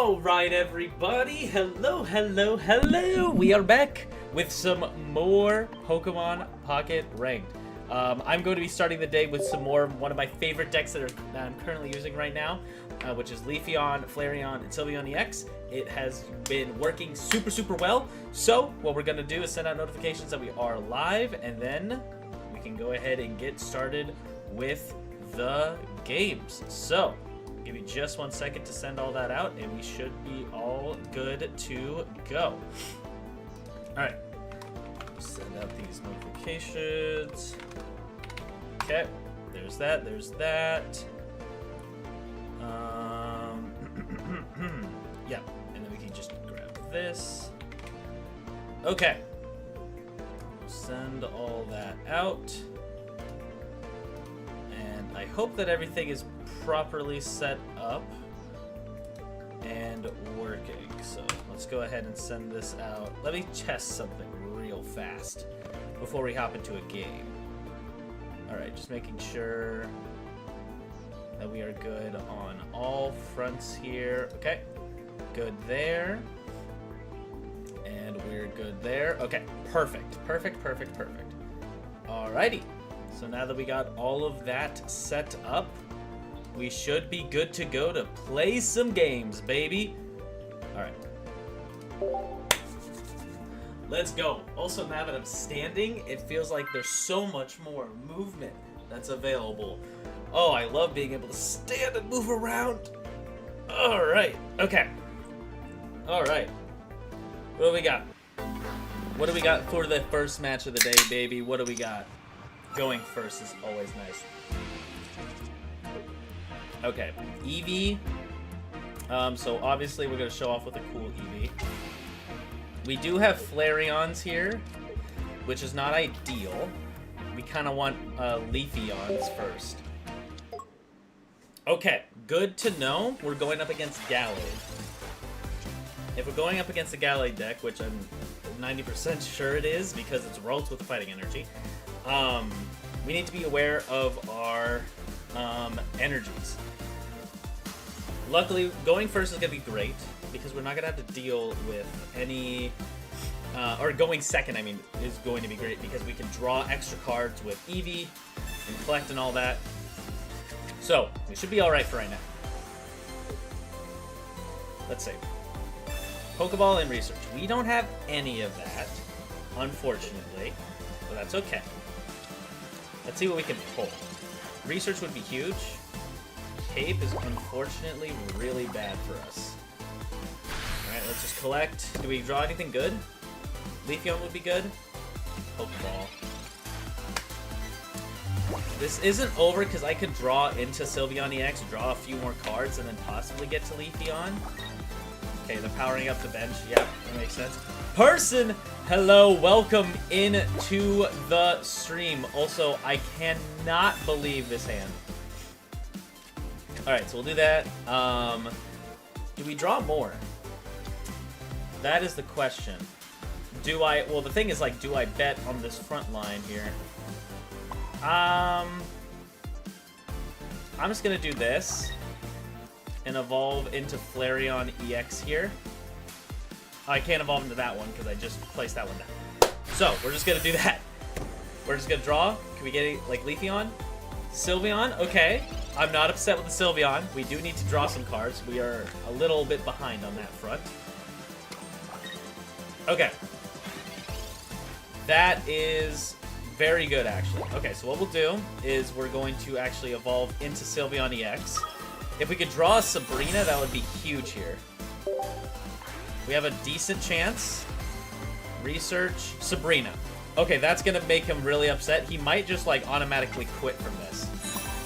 Alright everybody, hello, we are back with some more Pokemon Pocket Ranked. I'm going to be starting the day with some more of one of my favorite decks that I'm currently using right now, which is Leafeon, Flareon, and Sylveon EX. It has been working super well, so what we're going to do is send out notifications that we are live, and then we can go ahead and get started with the games. So give me just 1 second to send all that out, and we should be all good to go. Alright. Send out these notifications. Okay. There's that. There's that. Yeah. And then we can just grab this. Okay. Send all that out. And I hope that everything is properly set up and working. So let's go ahead and send this out. Let me test something real fast before we hop into a game. Alright, just making sure that we are good on all fronts here. Okay, good there. And we're good there. Okay, perfect. Alrighty. So now that we got all of that set up, we should be good to go to play some games, baby. Alright. Let's go. Also, now that I'm standing, it feels like there's so much more movement that's available. Oh, I love being able to stand and move around. Alright. Okay. Alright. What do we got? What do we got for the first match of the day, baby? What do we got? Going first is always nice. Okay, Eevee. So obviously we're going to show off with a cool Eevee. We do have Flareons here, which is not ideal. We kind of want Leafeons first. Okay, good to know. We're going up against Gallade. If we're going up against the Gallade deck, which I'm 90% sure it is because it's Rolls with Fighting Energy, we need to be aware of our energies. Luckily, going first is going to be great because we're not going to have to deal with any... or going second, I mean, is going to be great because we can draw extra cards with Eevee and collect and all that. So, we should be alright for right now. Let's see. Pokeball and Research. We don't have any of that, unfortunately, but that's okay. Let's see what we can pull. Research would be huge. Cape is unfortunately really bad for us. Alright, let's just collect. Do we draw anything good? Leafeon would be good. Pokeball. This isn't over because I could draw into Sylveon EX, draw a few more cards, and then possibly get to Leafeon. Okay, they're powering up the bench. Yep, that makes sense. Person! Hello, welcome into the stream. Also, I cannot believe this hand. Alright, so we'll do that. Do we draw more? That is the question. Well, the thing is, like, do I bet on this front line here? I'm just gonna do this and evolve into Flareon EX here. Oh, I can't evolve into that one because I just placed that one down. So, we're just gonna do that. We're just gonna draw. Can we get it, like, Leafeon? Sylveon? Okay. I'm not upset with the Sylveon. We do need to draw some cards. We are a little bit behind on that front. Okay. That is very good, actually. Okay, so what we'll do is we're going to actually evolve into Sylveon EX. If we could draw a Sabrina, that would be huge here. We have a decent chance. Research, Sabrina. Okay, that's going to make him really upset. He might just, like, automatically quit from this.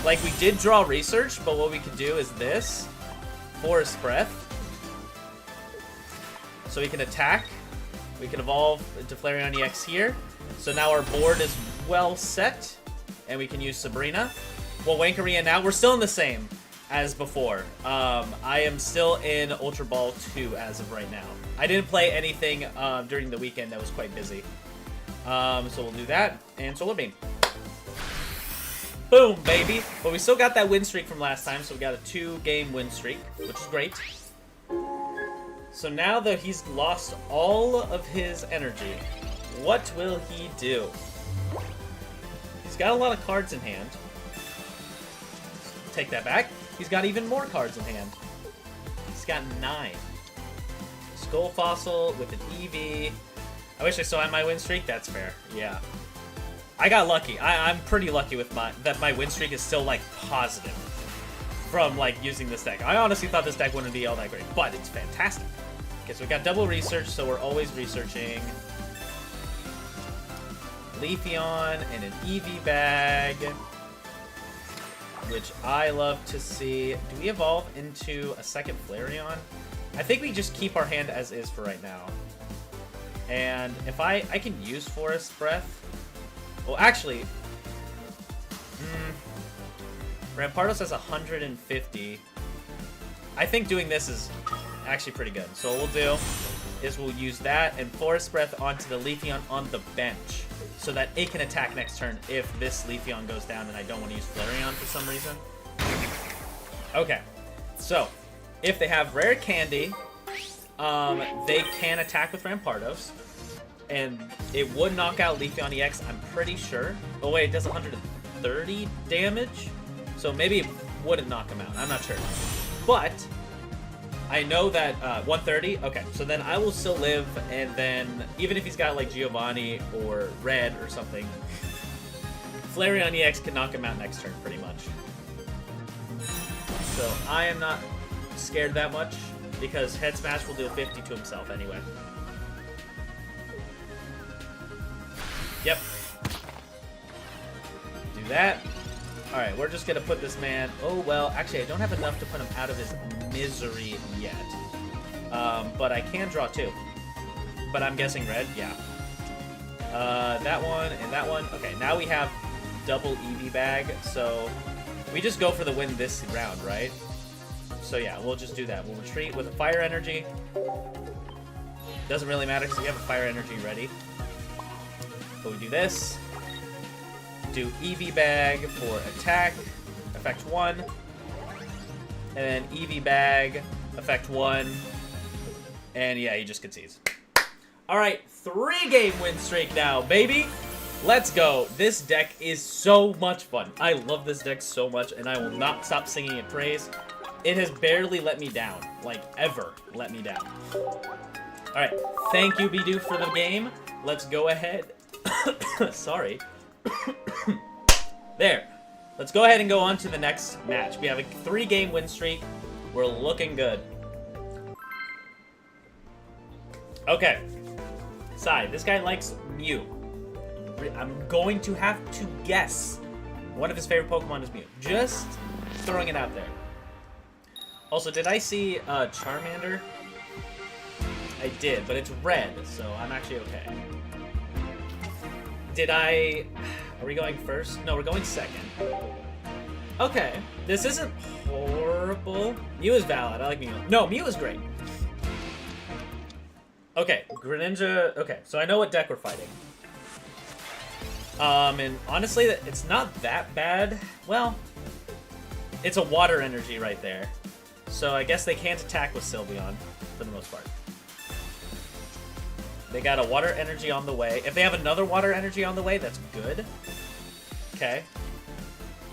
Like, we did draw Research, but what we could do is this. Forest Breath. So we can attack. We can evolve into Flareon EX here. So now our board is well set. And we can use Sabrina. Well, Wankeria now. We're still in the same as before. I am still in Ultra Ball 2 as of right now. I didn't play anything during the weekend. I was quite busy. So we'll do that. And Solar Beam. Boom, baby. But we still got that win streak from last time, so we got a 2-game win streak, which is great. So now that he's lost all of his energy, what will he do? He's got a lot of cards in hand. Take that back. He's got even more cards in hand. He's got 9. Skull Fossil with an EV. I wish I still had my win streak. That's fair. Yeah. I got lucky. I'm pretty lucky with that my win streak is still, like, positive from, like, using this deck. I honestly thought this deck wouldn't be all that great, but it's fantastic. Okay, so we got double research, so we're always researching. Leafeon and an EV bag, which I love to see. Do we evolve into a second Flareon? I think we just keep our hand as is for right now. And if I can use Forest Breath. Well, actually, Rampardos has 150. I think doing this is actually pretty good. So what we'll do is we'll use that and Forest Breath onto the Leafeon on the bench so that it can attack next turn if this Leafeon goes down and I don't want to use Flareon for some reason. Okay, so if they have Rare Candy, they can attack with Rampardos, and it would knock out Leafeon EX, I'm pretty sure. Oh wait, it does 130 damage, so maybe it wouldn't knock him out. I'm not sure. But I know that 130. Okay, so then I will still live, and then even if he's got like Giovanni or Red or something, Flareon EX can knock him out next turn pretty much. So I am not scared that much because Head Smash will deal 50 to himself anyway. Yep. Do that. Alright, we're just gonna put this man... Oh, well, actually, I don't have enough to put him out of his misery yet. But I can draw 2. But I'm guessing red, yeah. That one and that one. Okay, now we have double EV bag, so we just go for the win this round, right? So yeah, we'll just do that. We'll retreat with a fire energy. Doesn't really matter because we have a fire energy ready. But we do this. Do EV bag for attack, effect 1. And then EV bag, effect 1. And yeah, he just concedes. Alright, 3-game win streak now, baby! Let's go. This deck is so much fun. I love this deck so much, and I will not stop singing it praise. It has barely let me down. Like, ever let me down. Alright, thank you, Bidoof, for the game. Let's go ahead. Sorry. There. Let's go ahead and go on to the next match. We have a 3-game win streak. We're looking good. Okay. Sai, this guy likes Mew. I'm going to have to guess one of his favorite Pokemon is Mew. Just throwing it out there. Also, did I see Charmander? I did, but it's red, so I'm actually okay. Did I... Are we going first? No, we're going second. Okay. This isn't horrible. Mew is valid. I like Mew. No, Mew is great. Okay, Greninja... Okay, so I know what deck we're fighting. And honestly, it's not that bad. Well, it's a water energy right there. So I guess they can't attack with Sylveon, for the most part. They got a water energy on the way. If they have another water energy on the way, that's good. Okay.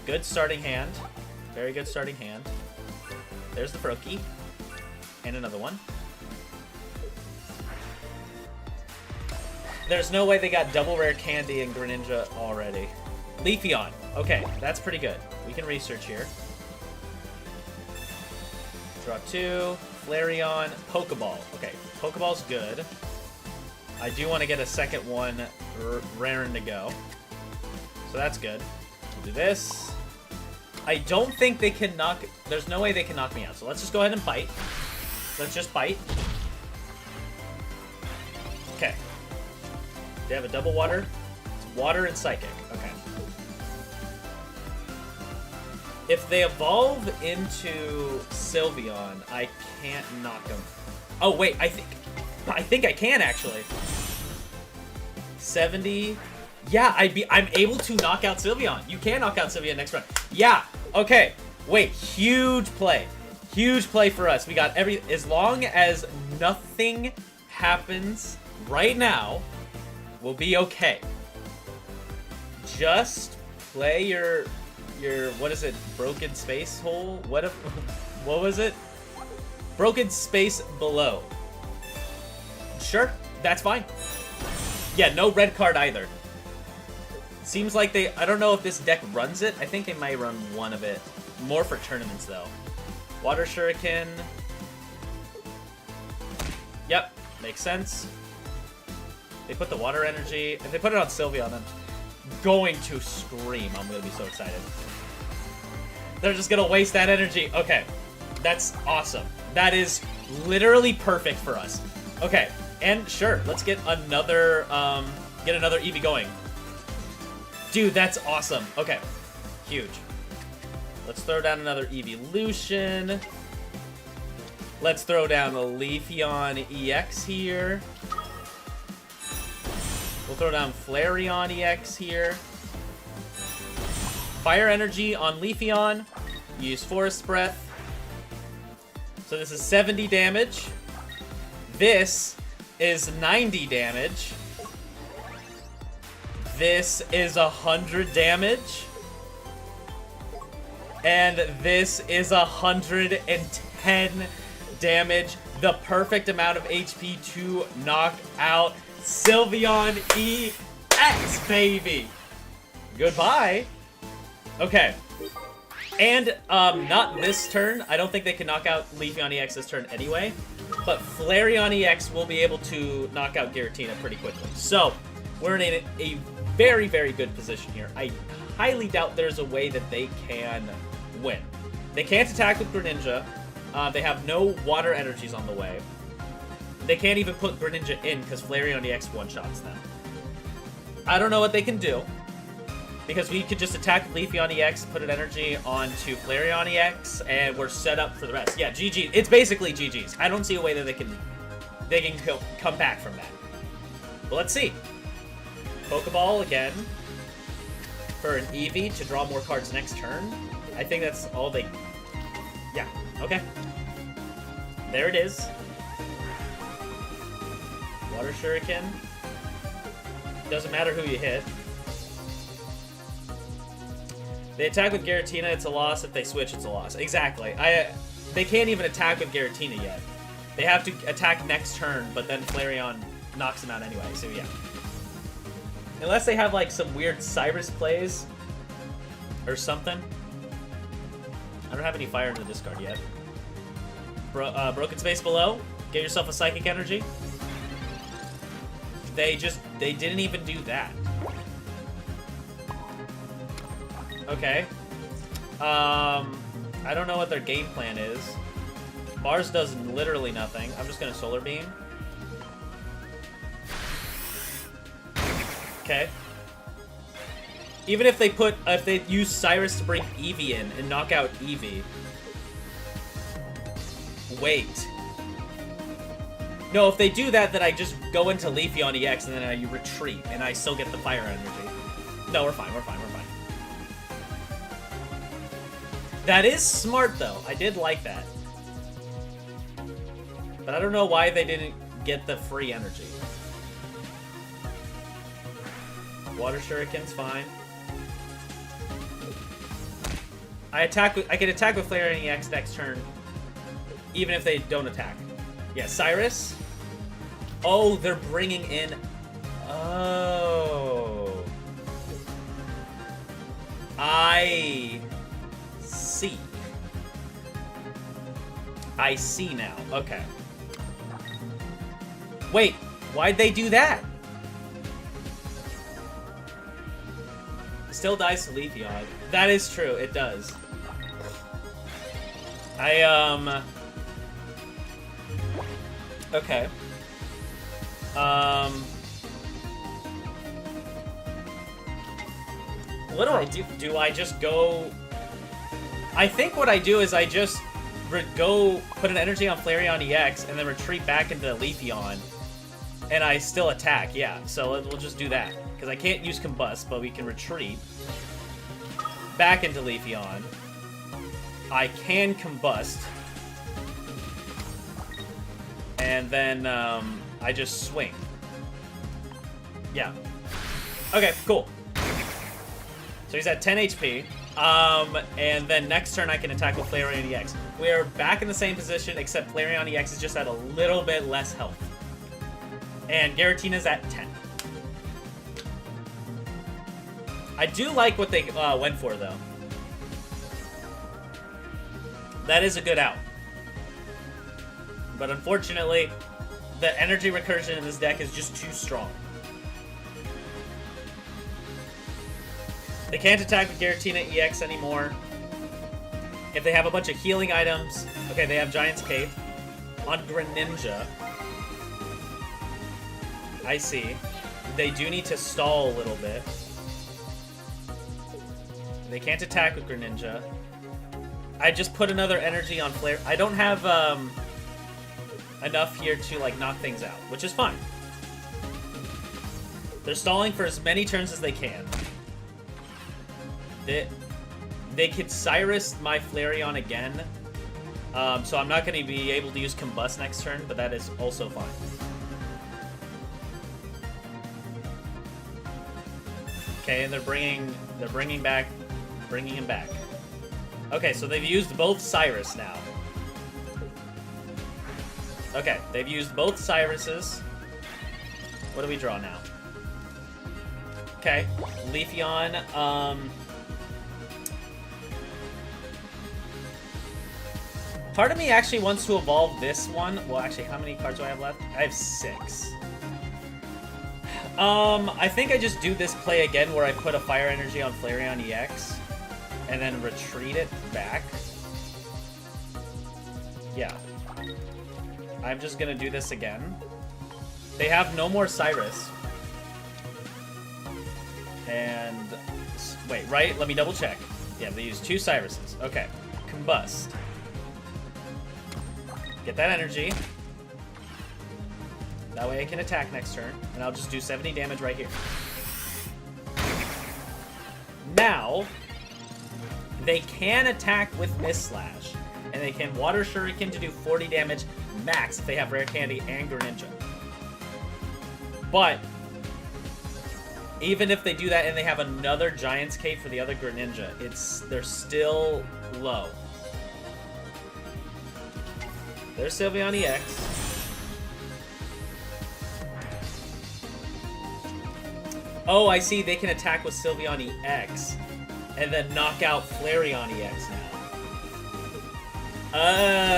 Good starting hand. Very good starting hand. There's the Froakie. And another one. There's no way they got double rare candy and Greninja already. Leafeon. Okay, that's pretty good. We can research here. Draw 2. Flareon. Pokeball. Okay, Pokeball's good. I do want to get a second one raring to go. So that's good. We'll do this. I don't think they can knock... There's no way they can knock me out. So let's just go ahead and bite. Let's just bite. Okay. They have a double water. It's water and psychic. Okay. If they evolve into Sylveon, I can't knock them. Oh, wait. I think I can, actually. 70. Yeah, I'm able to knock out Sylveon. You can knock out Sylveon next round. Yeah. Okay. Wait. Huge play. Huge play for us. We got as long as nothing happens right now, we'll be okay. Just play your what is it? Broken space hole? What was it? Broken space below. Sure, that's fine. Yeah, no red card either. Seems like I don't know if this deck runs it. I think they might run one of it. More for tournaments though. Water Shuriken. Yep, makes sense. They put the water energy, and they put it on Sylveon. I'm going to scream. I'm going to be so excited. They're just going to waste that energy. Okay, that's awesome. That is literally perfect for us. Okay, and sure, let's get another Eevee going. Dude, that's awesome. Okay, huge. Let's throw down another Evolution. Let's throw down a Leafeon EX here. We'll throw down Flareon EX here. Fire Energy on Leafeon. Use Forest Breath. So this is 70 damage. This is 90 damage. This is 100 damage. And this is 110 damage. The perfect amount of HP to knock out Sylveon EX, baby. Goodbye. Okay. And not this turn. I don't think they can knock out Leafeon EX this turn anyway. But Flareon EX will be able to knock out Giratina pretty quickly. So we're in a very, very good position here. I highly doubt there's a way that they can win. They can't attack with Greninja. They have no water energies on the way. They can't even put Greninja in because Flareon EX one-shots them. I don't know what they can do. Because we could just attack Leafeon EX, put an energy onto Flareon EX, and we're set up for the rest. Yeah, GG. It's basically GG's. I don't see a way that they can come back from that. But let's see. Pokeball again for an Eevee to draw more cards next turn. I think that's all they... Yeah, okay. There it is. Water Shuriken. Doesn't matter who you hit. They attack with Giratina, it's a loss. If they switch, it's a loss. Exactly. They can't even attack with Giratina yet. They have to attack next turn, but then Flareon knocks him out anyway, so yeah. Unless they have, like, some weird Cyrus plays or something. I don't have any fire in the discard yet. Broken Space Below. Get yourself a Psychic Energy. They didn't even do that. Okay. I don't know what their game plan is. Mars does literally nothing. I'm just gonna Solar Beam. Okay. Even if they use Cyrus to bring Eevee in and knock out Eevee. Wait. No, if they do that, then I just go into Leafeon EX and then I retreat and I still get the fire energy. No, we're fine, we're fine, we're fine. That is smart, though. I did like that. But I don't know why they didn't get the free energy. Water Shuriken's fine. I can attack with Flareon EX next turn, even if they don't attack. Yeah, Cyrus. Oh, they're bringing in... Oh. I see. I see now. Okay. Wait, why'd they do that? Still dies to Leafeon. That is true, it does. Okay. What do I do? Do I just go... I think what I do is I just go put an energy on Flareon EX and then retreat back into Leafeon. And I still attack, yeah. So we'll just do that. Because I can't use Combust, but we can retreat back into Leafeon. I can Combust. and then I just swing. Yeah. Okay, cool. So he's at 10 HP. And then next turn I can attack with Flareon EX. We are back in the same position, except Flareon EX is just at a little bit less health. And Giratina's at 10. I do like what they went for, though. That is a good out. But unfortunately, the energy recursion in this deck is just too strong. They can't attack with Giratina EX anymore. If they have a bunch of healing items... Okay, they have Giant's Cape. On Greninja... I see. They do need to stall a little bit. They can't attack with Greninja. I just put another energy on Flare. I don't have enough here to like knock things out, which is fine. They're stalling for as many turns as they can. They could Cyrus my Flareon again, so I'm not going to be able to use Combust next turn, but that is also fine. Okay, and they're bringing him back. Okay, so they've used both Cyrus now. Okay, they've used both Cyruses. What do we draw now? Okay, Leafeon. Part of me actually wants to evolve this one. Well, actually, how many cards do I have left? I have 6. I think I just do this play again where I put a Fire Energy on Flareon EX and then retreat it back. Yeah. I'm just gonna do this again. They have no more Cyrus. And... wait, right? Let me double check. Yeah, they use 2 Cyruses. Okay. Combust. Get that energy. That way I can attack next turn, and I'll just do 70 damage right here. Now, they can attack with Mist Slash, and they can Water Shuriken to do 40 damage max if they have Rare Candy and Greninja. But, even if they do that and they have another Giant's Cape for the other Greninja, they're still low. There's Sylveon EX. Oh, I see. They can attack with Sylveon EX and then knock out Flareon EX now. Oh.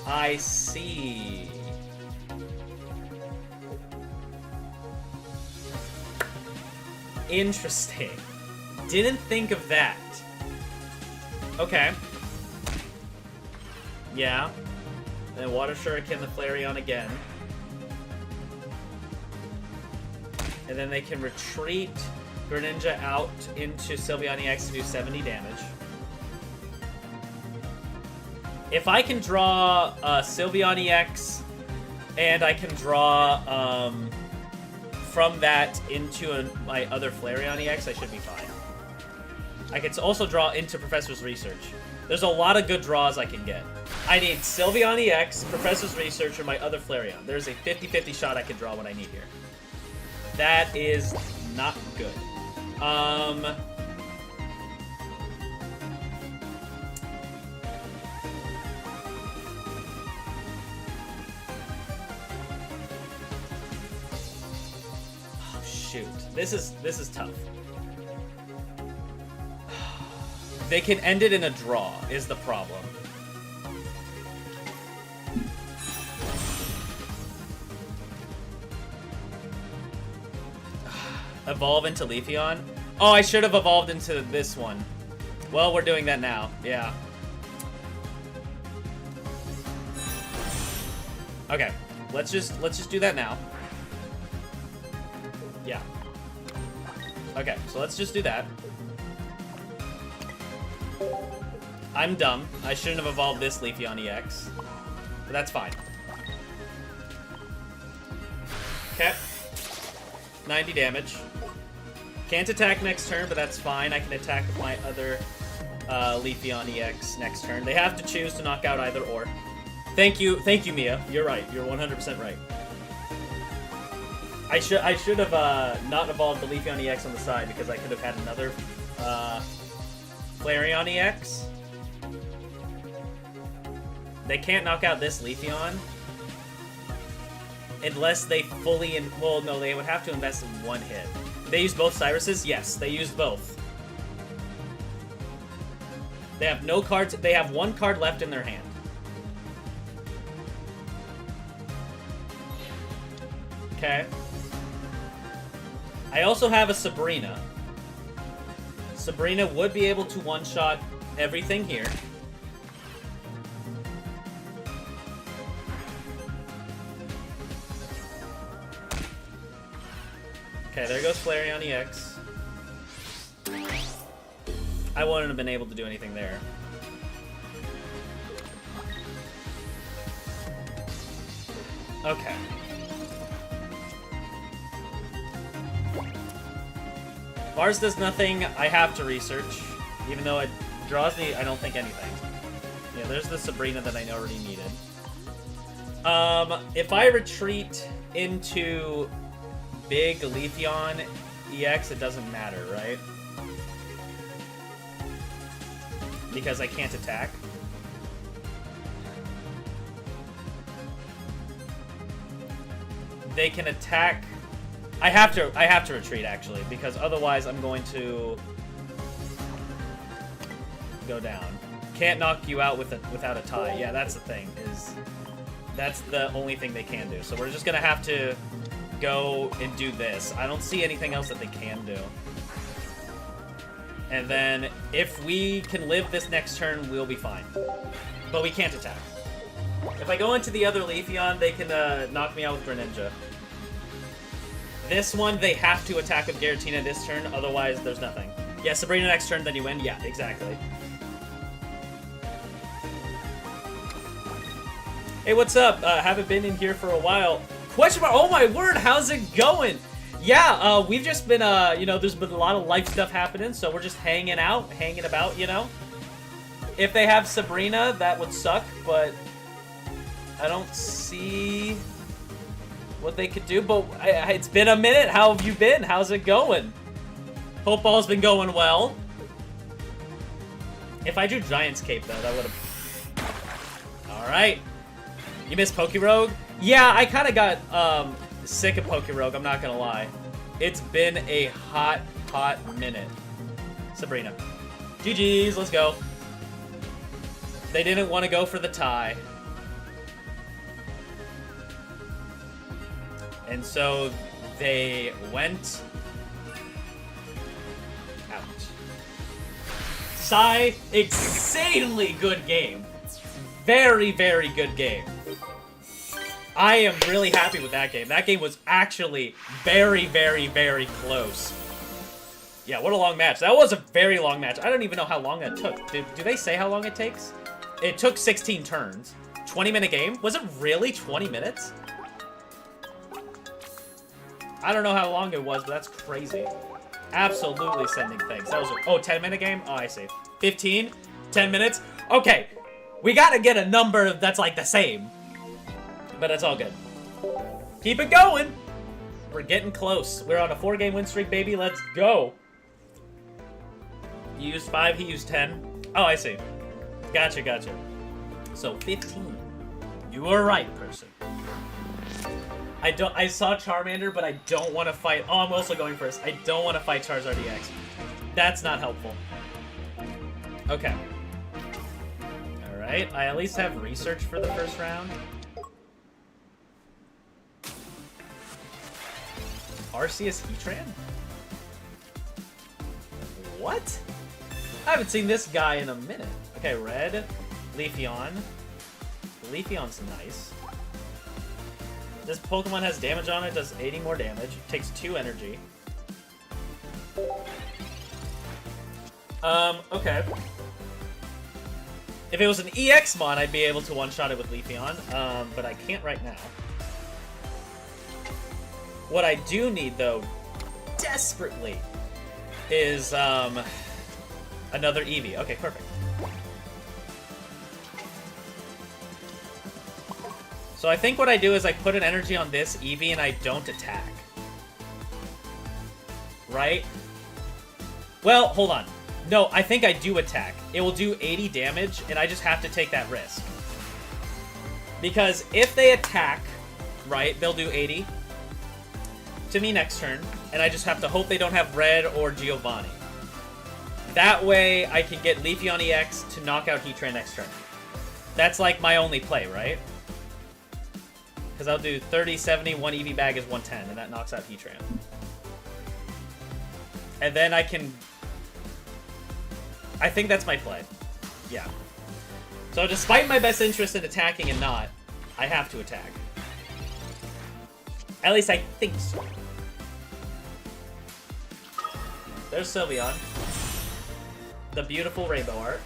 I see. Interesting. Didn't think of that. Okay. Yeah. Then Water Shuriken the Flareon again. And then they can retreat Greninja out into Sylveon EX to do 70 damage. If I can draw Sylveon EX, and I can draw from that into my other Flareon EX, I should be fine. I can also draw into Professor's Research. There's a lot of good draws I can get. I need Sylveon EX, Professor's Research, or my other Flareon. There's a 50-50 shot I can draw what I need here. That is not good. Oh, shoot. This is tough. They can end it in a draw, is the problem. Evolve into Leafeon? Oh, I should have evolved into this one. Well, we're doing that now. Yeah. Okay. Let's just do that now. Yeah. Okay, so let's just do that. I'm dumb. I shouldn't have evolved this Leafeon EX. But that's fine. Okay. 90 damage. Can't attack next turn, but that's fine. I can attack with my other Leafeon EX next turn. They have to choose to knock out either or. Thank you, Mia. You're right. You're 100% right. I should have not evolved the Leafeon EX on the side because I could have had another Flareon EX. They can't knock out this Leafeon unless they fully well, no, they would have to invest in one hit. They use both Cyruses? Yes, they used both. They have no cards. They have one card left in their hand. Okay. I also have a Sabrina. Sabrina would be able to one-shot everything here. Okay, there goes Flareon EX. I wouldn't have been able to do anything there. Okay. Mars does nothing. I have to research. Even though it draws me, I don't think anything. Yeah, there's the Sabrina that I already needed. If I retreat into big Leafeon EX, it doesn't matter, right? Because I can't attack. They can attack. I have to retreat actually, because otherwise I'm going to go down. Can't knock you out without a tie. Yeah, that's the thing. That's the only thing they can do. So we're just gonna have to go and do this. I don't see anything else that they can do. And then, if we can live this next turn, we'll be fine. But we can't attack. If I go into the other Leafeon, they can knock me out with Greninja. This one, they have to attack with Giratina this turn, otherwise there's nothing. Yeah, Sabrina next turn, then you win? Yeah, exactly. Hey, what's up? Haven't been in here for a while. Question mark, oh my word, how's it going? Yeah, we've just been, you know, there's been a lot of life stuff happening, so we're just hanging about, you know? If they have Sabrina, that would suck, but I don't see what they could do, but it's been a minute. How have you been? How's it going? Hope all's been going well. If I drew Giant's Cape, though, that would have... Alright. You missed Pokerogue? Yeah, I kind of got, sick of Pokerogue, I'm not gonna lie. It's been a hot minute. Sabrina. GG's, let's go. They didn't want to go for the tie. And so they went out. Sai, insanely good game. Very, very good game. I am really happy with that game. That game was actually very, very, very close. Yeah, what a long match. That was a very long match. I don't even know how long that took. Do they say how long it takes? It took 16 turns. 20-minute game? Was it really 20 minutes? I don't know how long it was, but that's crazy. Absolutely sending things. That was a 10-minute game? Oh, I see. 15? 10 minutes? Okay. We gotta get a number that's like the same. But it's all good. Keep it going. We're getting close. We're on a 4-game win streak, baby. Let's go. You used 5, he used 10. Oh, I see. Gotcha. So 15. You were right, person. I saw Charmander, but I don't want to fight. Oh, I'm also going first. I don't want to fight Charizard EX. That's not helpful. Okay. Alright, I at least have research for the first round. Arceus Heatran? What? I haven't seen this guy in a minute. Okay, red. Leafeon. Leafeon's nice. This Pokemon has damage on it, does 80 more damage, takes 2 energy. Okay. If it was an EX mon, I'd be able to one-shot it with Leafeon, but I can't right now. What I do need, though, desperately, is, Another Eevee. Okay, perfect. So I think what I do is I put an energy on this Eevee and I don't attack. Right? Well, hold on. No, I think I do attack. It will do 80 damage, and I just have to take that risk. Because if they attack, right, they'll do 80 to me next turn, and I just have to hope they don't have Red or Giovanni. That way, I can get Leafeon EX to knock out Heatran next turn. That's like my only play, right? Because I'll do 30, 70, 1 Eevee bag is 110, and that knocks out Heatran. And then I can... I think that's my play. Yeah. So despite my best interest in attacking and not, I have to attack. At least I think so. There's Sylveon. The beautiful rainbow art.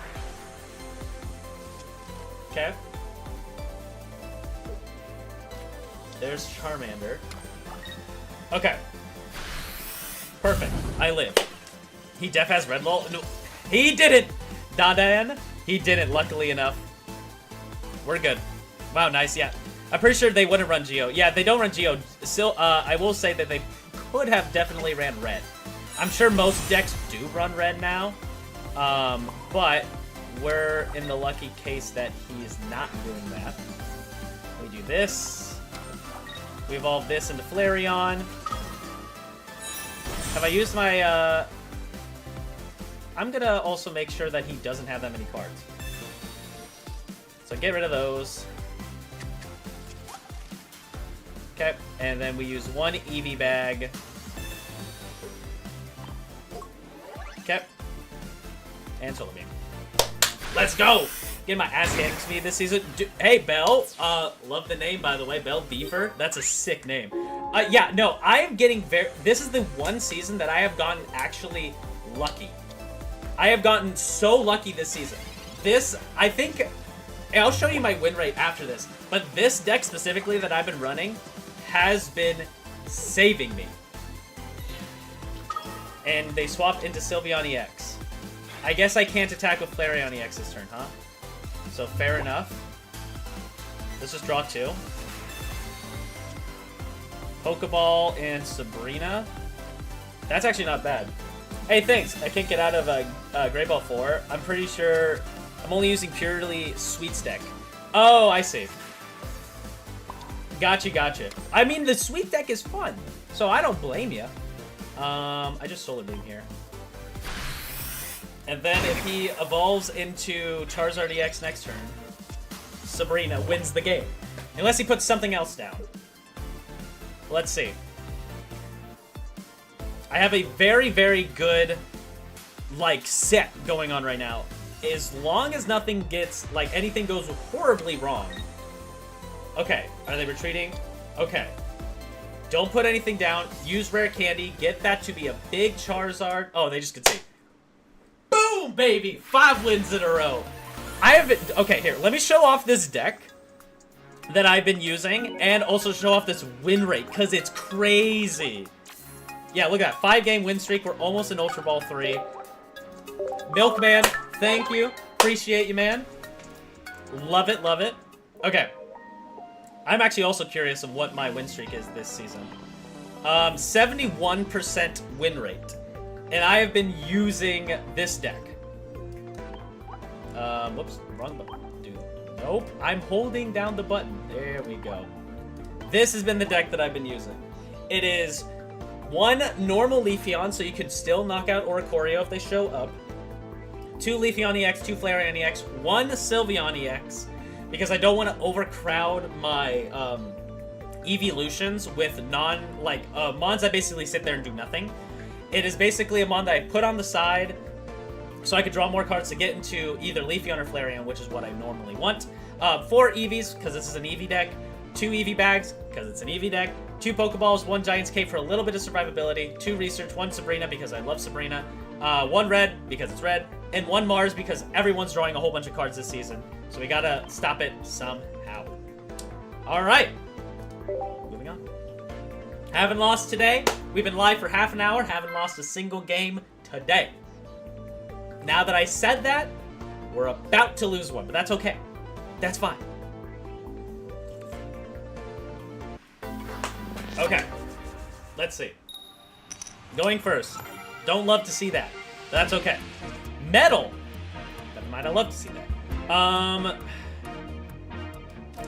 Okay. There's Charmander. Okay. Perfect. I live. He def has red lol. No, he didn't! Dadan. He didn't, luckily enough. We're good. Wow, nice, yeah. I'm pretty sure they wouldn't run Geo. Yeah, they don't run Geo. Still, I will say that they could have definitely ran red. I'm sure most decks do run red now. But we're in the lucky case that he is not doing that. We do this. We evolve this into Flareon. Have I used my, I'm gonna also make sure that he doesn't have that many cards. So get rid of those. Okay, and then we use 1 Eevee bag. Okay. And Solar Beam. Let's go! Get my ass handed to me this season. Hey, Belle. Love the name, by the way. Belle Beaver. That's a sick name. Yeah, no, I am getting very... This is the one season that I have gotten actually lucky. I have gotten so lucky this season. This, I think... I'll show you my win rate after this. But this deck specifically that I've been running has been saving me. And they swapped into Sylveon EX. I guess I can't attack with Flareon EX this turn, huh? So fair enough. Let's just draw 2. Pokeball and Sabrina. That's actually not bad. Hey, thanks. I can't get out of Great Ball 4. I'm pretty sure I'm only using purely Sweets deck. Oh, I see. Gotcha, gotcha. I mean, the Sweet deck is fun, so I don't blame you. I just Solar Beam here. And then if he evolves into Charizard EX next turn, Sabrina wins the game. Unless he puts something else down. Let's see. I have a very, very good, like, set going on right now. As long as nothing gets, like, anything goes horribly wrong. Okay, are they retreating? Okay. Don't put anything down. Use Rare Candy. Get that to be a big Charizard. Oh, they just concede. Boom, baby! 5 wins in a row. I have been... Okay, here. Let me show off this deck that I've been using and also show off this win rate because it's crazy. Yeah, look at that. 5-game win streak. We're almost in Ultra Ball 3. Milkman, thank you. Appreciate you, man. Love it, love it. Okay. I'm actually also curious of what my win streak is this season. 71% win rate. And I have been using this deck. Whoops, wrong button. Dude. Nope, I'm holding down the button. There we go. This has been the deck that I've been using. It is 1 normal Leafeon, so you can still knock out Oricorio if they show up. 2 Leafeon EX, 2 Flareon EX, 1 Sylveon EX, because I don't want to overcrowd my evolutions with mons that basically sit there and do nothing. It is basically a mon that I put on the side so I could draw more cards to get into either Leafeon or Flareon, which is what I normally want. 4 Eevees, because this is an Eevee deck. 2 Eevee bags, because it's an Eevee deck. 2 Pokeballs, 1 Giant's Cape for a little bit of survivability. 2 Research, 1 Sabrina, because I love Sabrina. 1 Red, because it's red. And 1 Mars, because everyone's drawing a whole bunch of cards this season. So we gotta stop it somehow. Alright. Moving on. Haven't lost today. We've been live for half an hour. Haven't lost a single game today. Now that I said that, we're about to lose one, but that's okay. That's fine. Okay. Let's see. Going first. Don't love to see that. But that's okay. Metal. Never mind, I love to see that.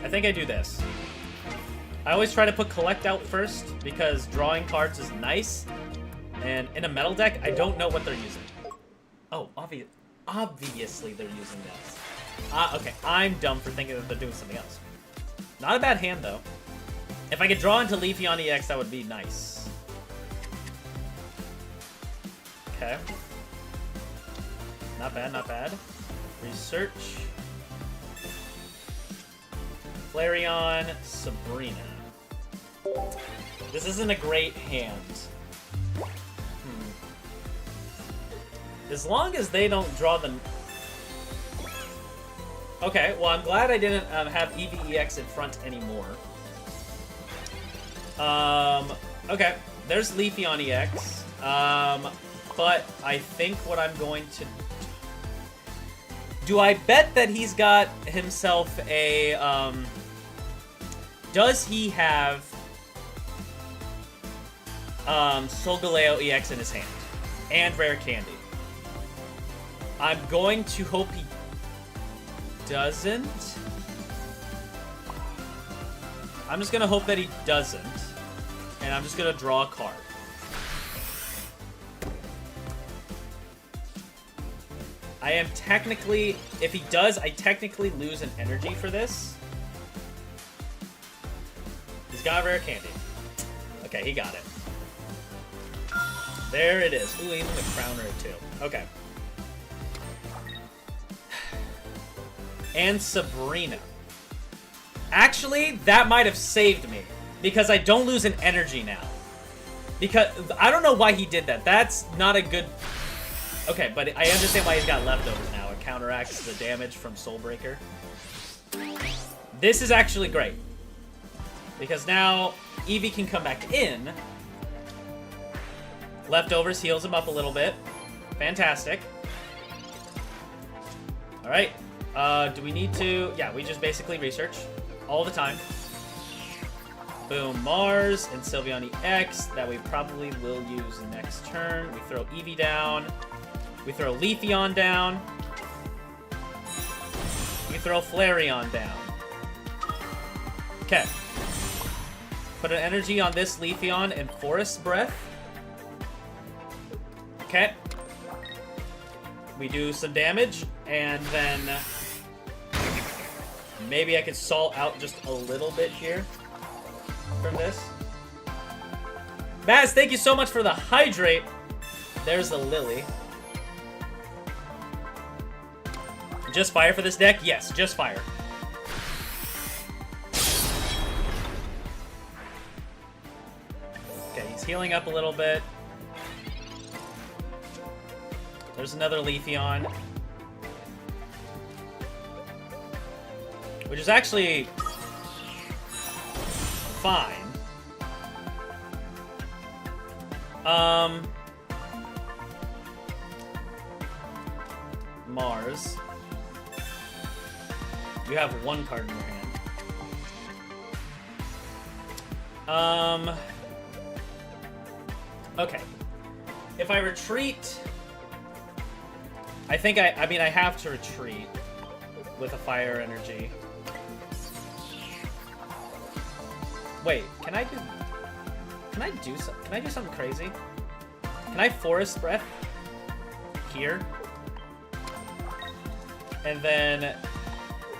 I think I do this. I always try to put collect out first because drawing cards is nice. And in a metal deck, I don't know what they're using. Oh, obviously they're using this. Okay, I'm dumb for thinking that they're doing something else. Not a bad hand, though. If I could draw into Leafeon EX, that would be nice. Okay. Not bad, not bad. Research. Flareon, Sabrina. This isn't a great hand. As long as they don't draw them... Okay, well, I'm glad I didn't have EVEX in front anymore. Okay, there's Leafeon EX. But I think what I'm going to... Do I bet that he's got himself a... Does he have... Solgaleo EX in his hand? And Rare Candy. I'm going to hope he doesn't. I'm just going to hope that he doesn't. And I'm just going to draw a card. I am technically... If he does, I technically lose an energy for this. He's got Rare Candy. Okay, he got it. There it is. Ooh, even the crowner too. Okay. And Sabrina. Actually, that might have saved me. Because I don't lose an energy now. Because, I don't know why he did that. That's not a good... Okay, but I understand why he's got leftovers now. It counteracts the damage from Soulbreaker. This is actually great. Because now, Eevee can come back in. Leftovers heals him up a little bit. Fantastic. Alright. Do we need to... Yeah, we just basically research all the time. Boom, Mars and Sylveon EX that we probably will use next turn. We throw Eevee down. We throw Leafeon down. We throw Flareon down. Okay. Put an energy on this Leafeon and Forest Breath. Okay. We do some damage, and then maybe I could salt out just a little bit here from this. Maz, thank you so much for the hydrate. There's the Lily. Just fire for this deck? Yes, just fire. Okay, he's healing up a little bit. There's another Leafeon. Which is actually fine. Mars. You have one card in your hand. Okay. If I retreat... I think I mean, I have to retreat with a fire energy. Wait, can I do something crazy? Can I Forest Breath here? And then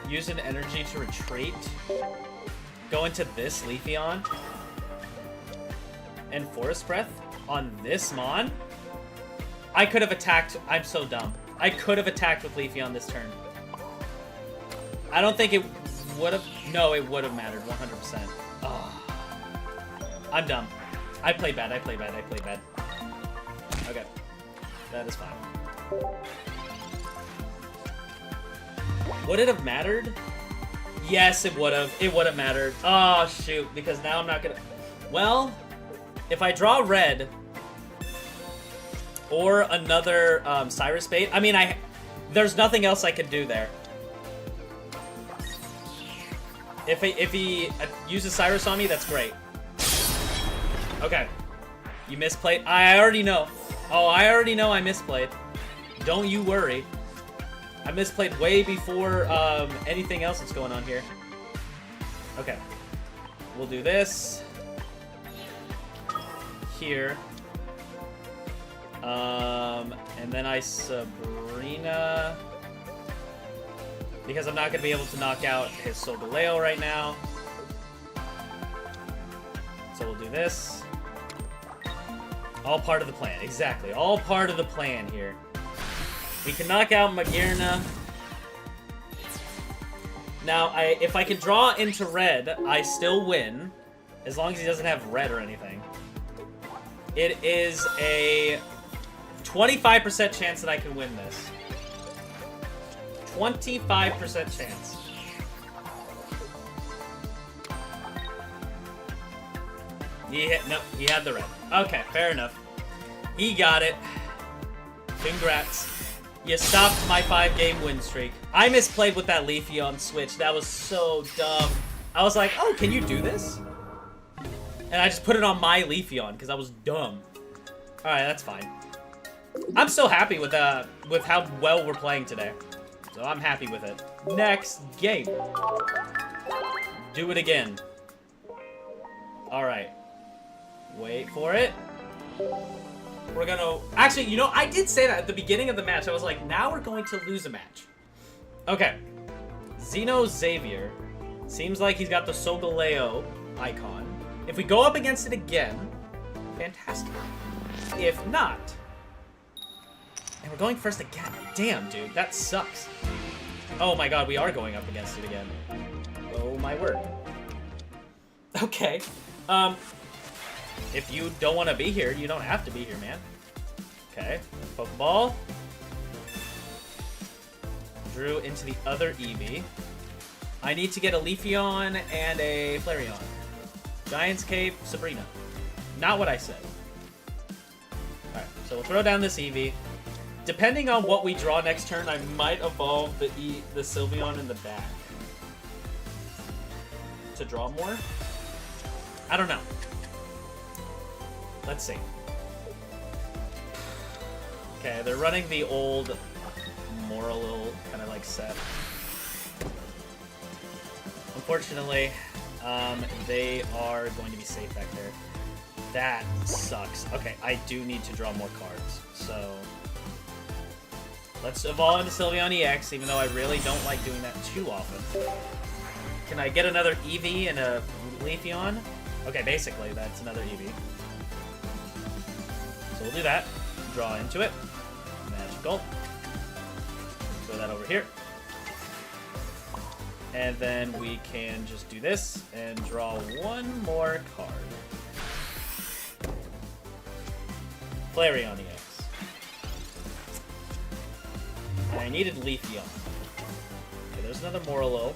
use an energy to retreat? Go into this Leafeon? And Forest Breath on this Mon? I could have attacked. I'm so dumb. I could have attacked with Leafeon this turn. I don't think it would have... No, it would have mattered 100%. Oh. I'm dumb. I play bad. I play bad. I play bad. Okay. That is fine. Would it have mattered? Yes, it would have. It would have mattered. Oh, shoot. Because now I'm not going to... Well, if I draw red... Or another Cyrus bait. I mean, there's nothing else I could do there. If he uses Cyrus on me, that's great. Okay. You misplayed. I already know. Oh, I already know I misplayed. Don't you worry. I misplayed way before anything else that's going on here. Okay. We'll do this. Here. And then I Sabrina. Because I'm not going to be able to knock out his Solgaleo right now. So we'll do this. All part of the plan. Exactly. All part of the plan here. We can knock out Magearna. Now, if I can draw into red, I still win. As long as he doesn't have red or anything. It is a 25% chance that I can win this. 25% chance. No, he had the red. Okay, fair enough. He got it. Congrats. You stopped my 5-game win streak. I misplayed with that Leafeon switch. That was so dumb. I was like, oh, can you do this? And I just put it on my Leafeon because I was dumb. Alright, that's fine. I'm so happy with how well we're playing today. So I'm happy with it. Next game. Do it again. Alright. Wait for it. We're gonna... Actually, you know, I did say that at the beginning of the match. I was like, now we're going to lose a match. Okay. Xeno Xavier. Seems like he's got the Solgaleo icon. If we go up against it again, fantastic. If not... And we're going first again. Damn, dude. That sucks. Oh my god, we are going up against it again. Oh my word. Okay. If you don't want to be here, you don't have to be here, man. Okay. Pokeball. Drew into the other Eevee. I need to get a Leafeon and a Flareon. Giant's Cape, Sabrina. Not what I said. Alright, so we'll throw down this Eevee. Depending on what we draw next turn, I might evolve the Sylveon in the back. To draw more? I don't know. Let's see. Okay, they're running the old Moral kind of like set. Unfortunately, they are going to be safe back there. That sucks. Okay, I do need to draw more cards, so... Let's evolve into Sylveon EX, even though I really don't like doing that too often. Can I get another Eevee and a Leafeon? Okay, basically, that's another Eevee. So we'll do that. Draw into it. Magical. Throw that over here. And then we can just do this and draw one more card. Flareon EX. I needed Leafeon. Okay, there's another Moralo.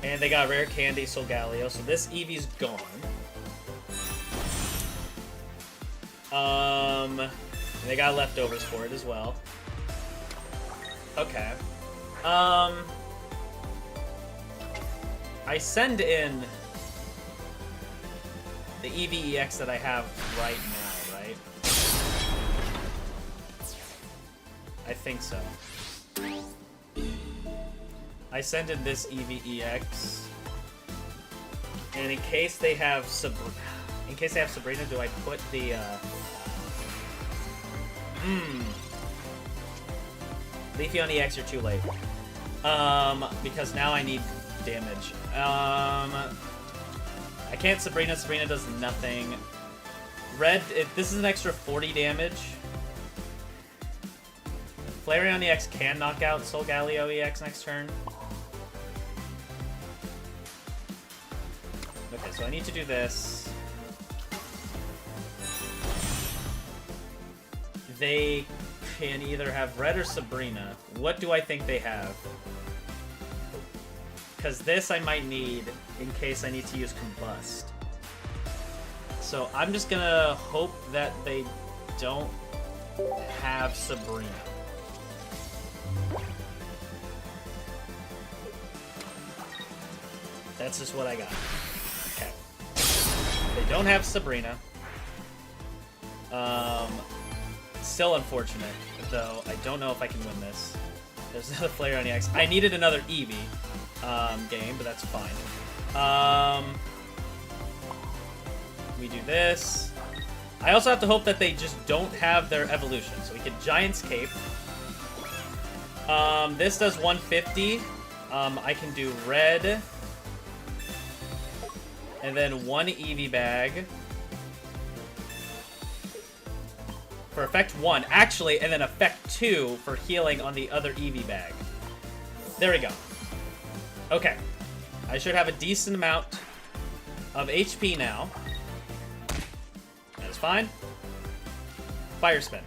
And they got Rare Candy, Solgaleo, so this Eevee's gone. And they got leftovers for it as well. Okay. I send in the Eevee EX that I have right now, right? I think so. I send in this Eevee EX, and in case they have Sabrina, do I put the Leafeon EX? You're too late. Because now I need damage. I can't Sabrina. Sabrina does nothing. Red. This is an extra 40 damage. Flareon EX can knock out Solgaleo EX next turn. Okay, so I need to do this. They can either have Red or Sabrina. What do I think they have? Because this I might need in case I need to use Combust. So I'm just gonna hope that they don't have Sabrina. That's just what I got. Okay. They don't have Sabrina. Still unfortunate, though. I don't know if I can win this. There's another player on the X. I needed another Eevee game, but that's fine. We do this. I also have to hope that they just don't have their evolution. So we get Giant's Cape. This does 150. I can do red. And then one Eevee bag. For effect 1. Actually, and then effect 2 for healing on the other Eevee bag. There we go. Okay. I should have a decent amount of HP now. That's fine. Fire Spin.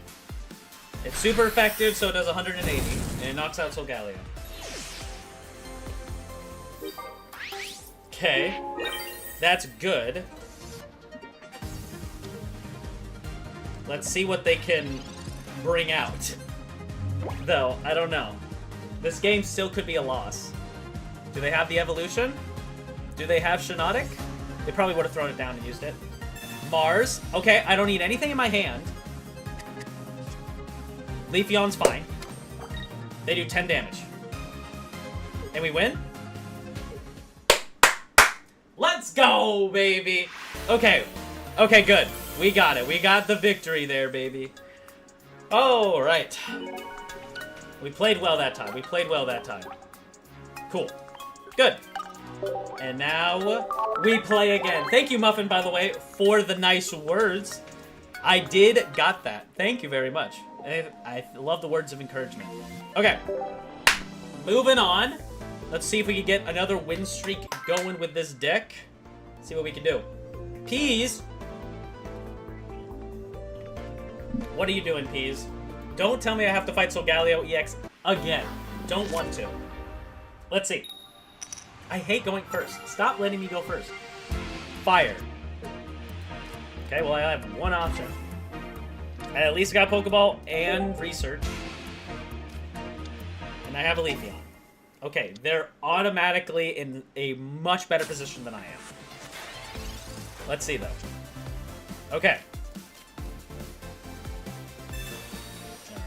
It's super effective, so it does 180. And it knocks out Solgaleo. Okay. That's good. Let's see what they can bring out. Though, I don't know. This game still could be a loss. Do they have the evolution? Do they have Shiinotic? They probably would have thrown it down and used it. Mars. Okay, I don't need anything in my hand. Leafeon's fine. They do 10 damage. And we win? Let's go, baby! Okay. Okay, good. We got it. We got the victory there, baby. Oh, right. We played well that time. We played well that time. Cool. Good. And now we play again. Thank you, Muffin, by the way, for the nice words. I did got that. Thank you very much. I love the words of encouragement. Okay. Moving on. Let's see if we can get another win streak going with this deck. See what we can do. Peas. What are you doing, Peas? Don't tell me I have to fight Solgaleo EX again. Don't want to. Let's see. I hate going first. Stop letting me go first. Fire. Okay, well, I have one option. I at least got Pokeball and Research. And I have a Leafeon. Okay, they're automatically in a much better position than I am. Let's see, though. Okay.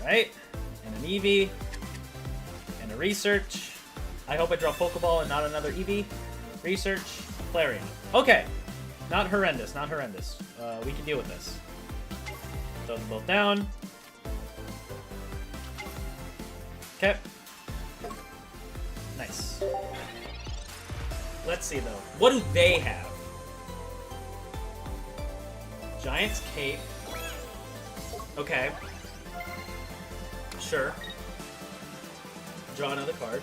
Alright. And an Eevee. And a Research. I hope I draw Pokeball and not another Eevee. Research. Flareon. Okay. Not horrendous, not horrendous. We can deal with this. Throw them both down. Okay. Nice. Let's see, though. What do they have? Giant's Cape. Okay. Sure. Draw another card.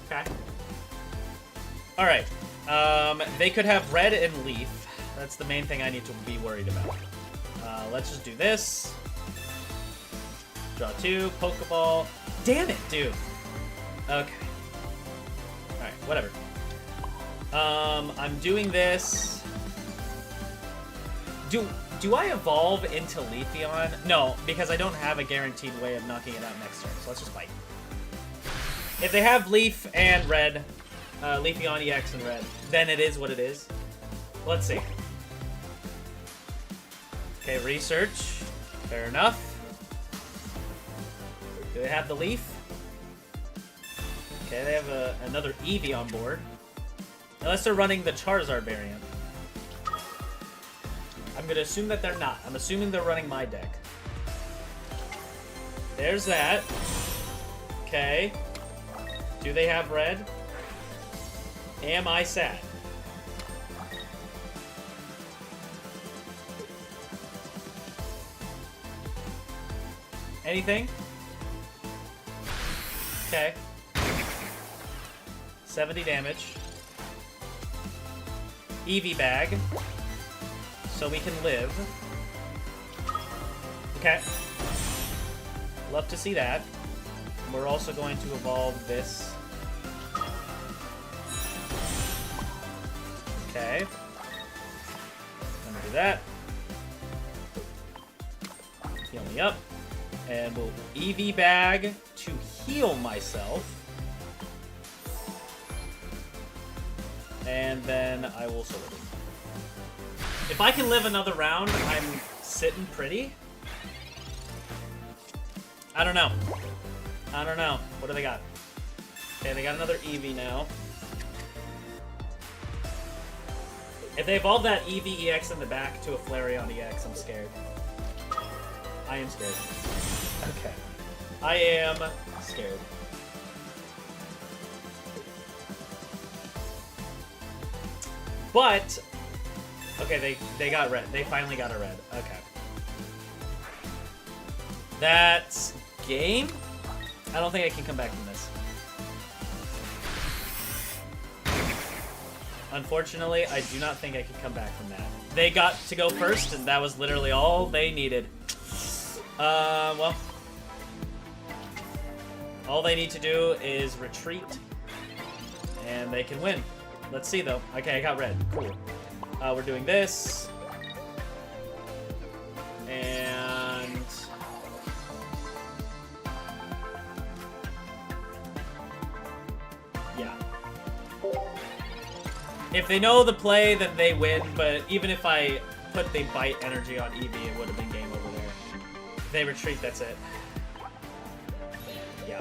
Okay. Alright. They could have red and leaf. That's the main thing I need to be worried about. Let's just do this. Draw two. Pokeball. Damn it, dude. Okay. Alright, whatever. I'm doing this. Do I evolve into Leafeon? No, because I don't have a guaranteed way of knocking it out next turn, so let's just fight. If they have Leaf and Red, Leafeon EX and Red, then it is what it is. Let's see. Okay, Research. Fair enough. Do they have the Leaf? Okay, they have another Eevee on board. Unless they're running the Charizard variant. I'm going to assume that they're not. I'm assuming they're running my deck. There's that. Okay. Do they have red? Am I sad? Anything? Okay. 70 damage. Eevee bag. So we can live. Okay. Love to see that. We're also going to evolve this. Okay. Let me do that. Heal me up. And we'll EV bag to heal myself. And then I will Solar Beam. If I can live another round, I'm sitting pretty. I don't know. I don't know. What do they got? Okay, they got another Eevee now. If they evolve that Eevee EX in the back to a Flareon EX, I'm scared. I am scared. Okay. I am scared. But, okay, they got red. They finally got a red. Okay. That's game? I don't think I can come back from this. Unfortunately, I do not think I can come back from that. They got to go first, and that was literally all they needed. Well. All they need to do is retreat, and they can win. Let's see, though. Okay, I got red. Cool. We're doing this. And... yeah. If they know the play, then they win, but even if I put the bite energy on Eevee, it would have been game over there. If they retreat, that's it. Yeah.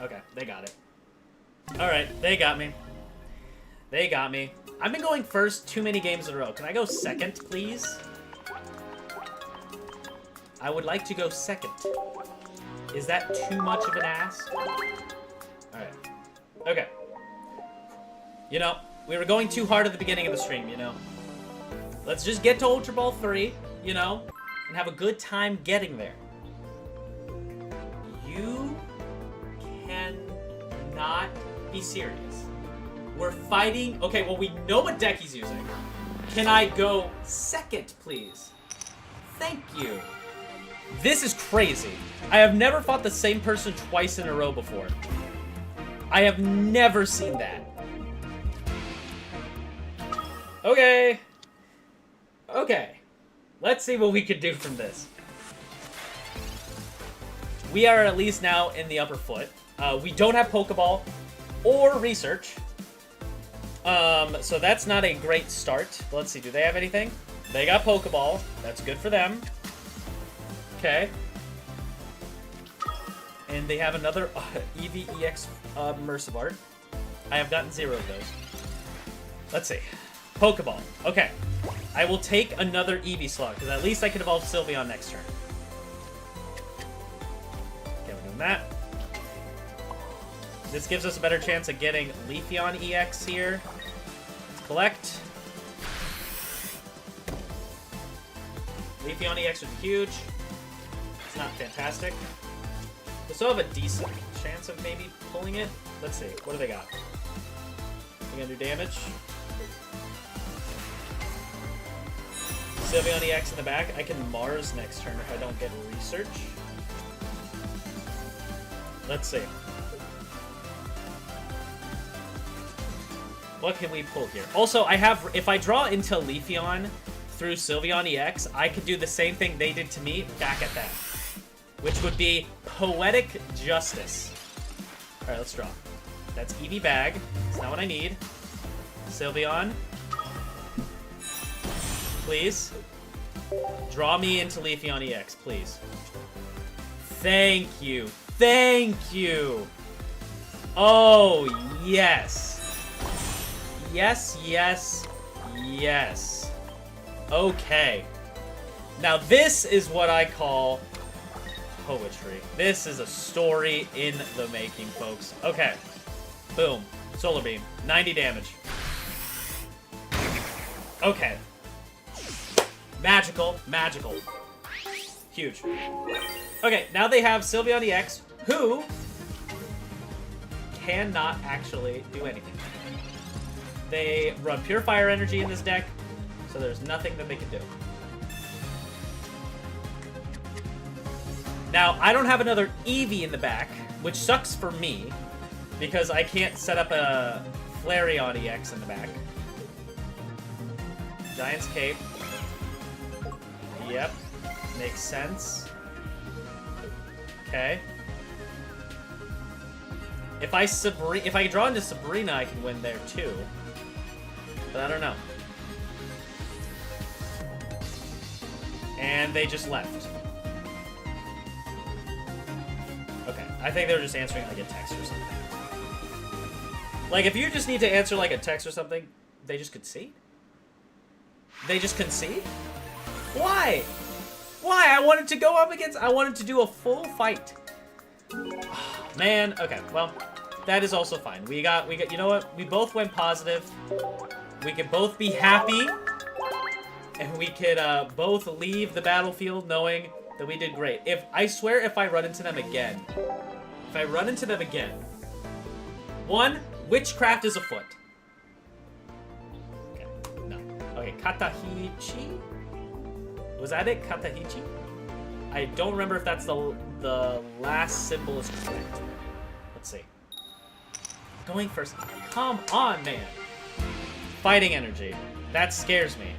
Okay, they got it. Alright, they got me. They got me. I've been going first too many games in a row. Can I go second, please? I would like to go second. Is that too much of an ask? Alright. Okay. You know, we were going too hard at the beginning of the stream, you know. Let's just get to Ultra Ball 3, you know, and have a good time getting there. You cannot be serious. We're fighting... okay, well, we know what deck he's using. Can I go second, please? Thank you. This is crazy. I have never fought the same person twice in a row before. I have never seen that. Okay. Okay. Let's see what we can do from this. We are at least now in the upper foot. We don't have Pokeball or Research. So that's not a great start. Let's see, do they have anything? They got Pokeball. That's good for them. Okay. And they have another Eevee EX Mercivart. I have gotten 0 of those. Let's see. Pokeball. Okay. I will take another Eevee slot, because at least I can evolve Sylveon next turn. Okay, we're doing that. This gives us a better chance of getting Leafeon EX here. Let's collect. Leafeon EX would be huge. It's not fantastic. We still have a decent chance of maybe pulling it. Let's see. What do they got? They're gonna do damage. Sylveon EX in the back. I can Mars next turn if I don't get Research. Let's see. What can we pull here? Also, I have... if I draw into Leafeon through Sylveon EX, I could do the same thing they did to me back at that. Which would be Poetic Justice. Alright, let's draw. That's Eevee Bag. That's not what I need. Sylveon. Please. Draw me into Leafeon EX, please. Thank you. Thank you. Oh, yes. Yes, yes, yes. Okay. Now this is what I call poetry. This is a story in the making, folks. Okay. Boom. Solar Beam. 90 damage. Okay. Magical. Magical. Huge. Okay, now they have Sylveon EX, who cannot actually do anything. They run Pure Fire Energy in this deck, so there's nothing that they can do. Now, I don't have another Eevee in the back, which sucks for me, because I can't set up a Flareon EX in the back. Giant's Cape. Yep. Makes sense. Okay. If I draw into Sabrina, I can win there too. But I don't know. And they just left. Okay, I think they were just answering like a text or something. Like, if you just need to answer like a text or something, they just concede? They just concede? Why? Why? I wanted to go up against... I wanted to do a full fight. Man, okay, well, that is also fine. We got, you know what? We both went positive. We can both be happy. And we could both leave the battlefield knowing that we did great. I swear if I run into them again, one, witchcraft is afoot. Okay, no. Okay, Katahichi? Was that it? Katahichi? I don't remember if that's the last symbol is correct. Let's see. Going first. Come on, man. Fighting energy. That scares me.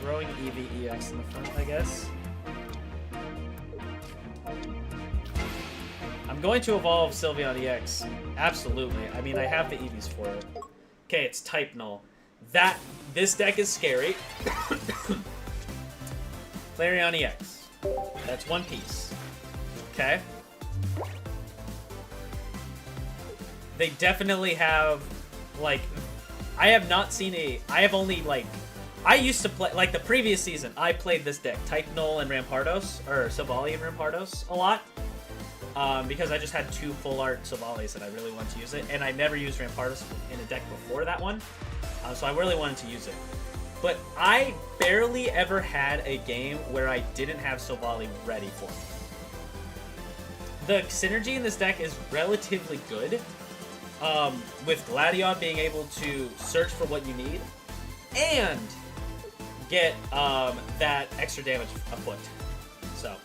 Throwing EVEX in the front, I guess. I'm going to evolve Sylveon EX. Absolutely. I mean, I have the EVs for it. Okay, it's type null. This deck is scary. Flareon EX. That's one piece. Okay. They definitely have, like, I have not seen I have only, like, I used to play, like, the previous season, I played this deck, Type Null and Rampardos, or Silvally and Rampardos, a lot. Because I just had 2 full art Silvallis and I really wanted to use it. And I never used Rampardos in a deck before that one. So I really wanted to use it. But I barely ever had a game where I didn't have Silvally ready for me. The synergy in this deck is relatively good. With Gladion being able to search for what you need and get that extra damage afoot. So,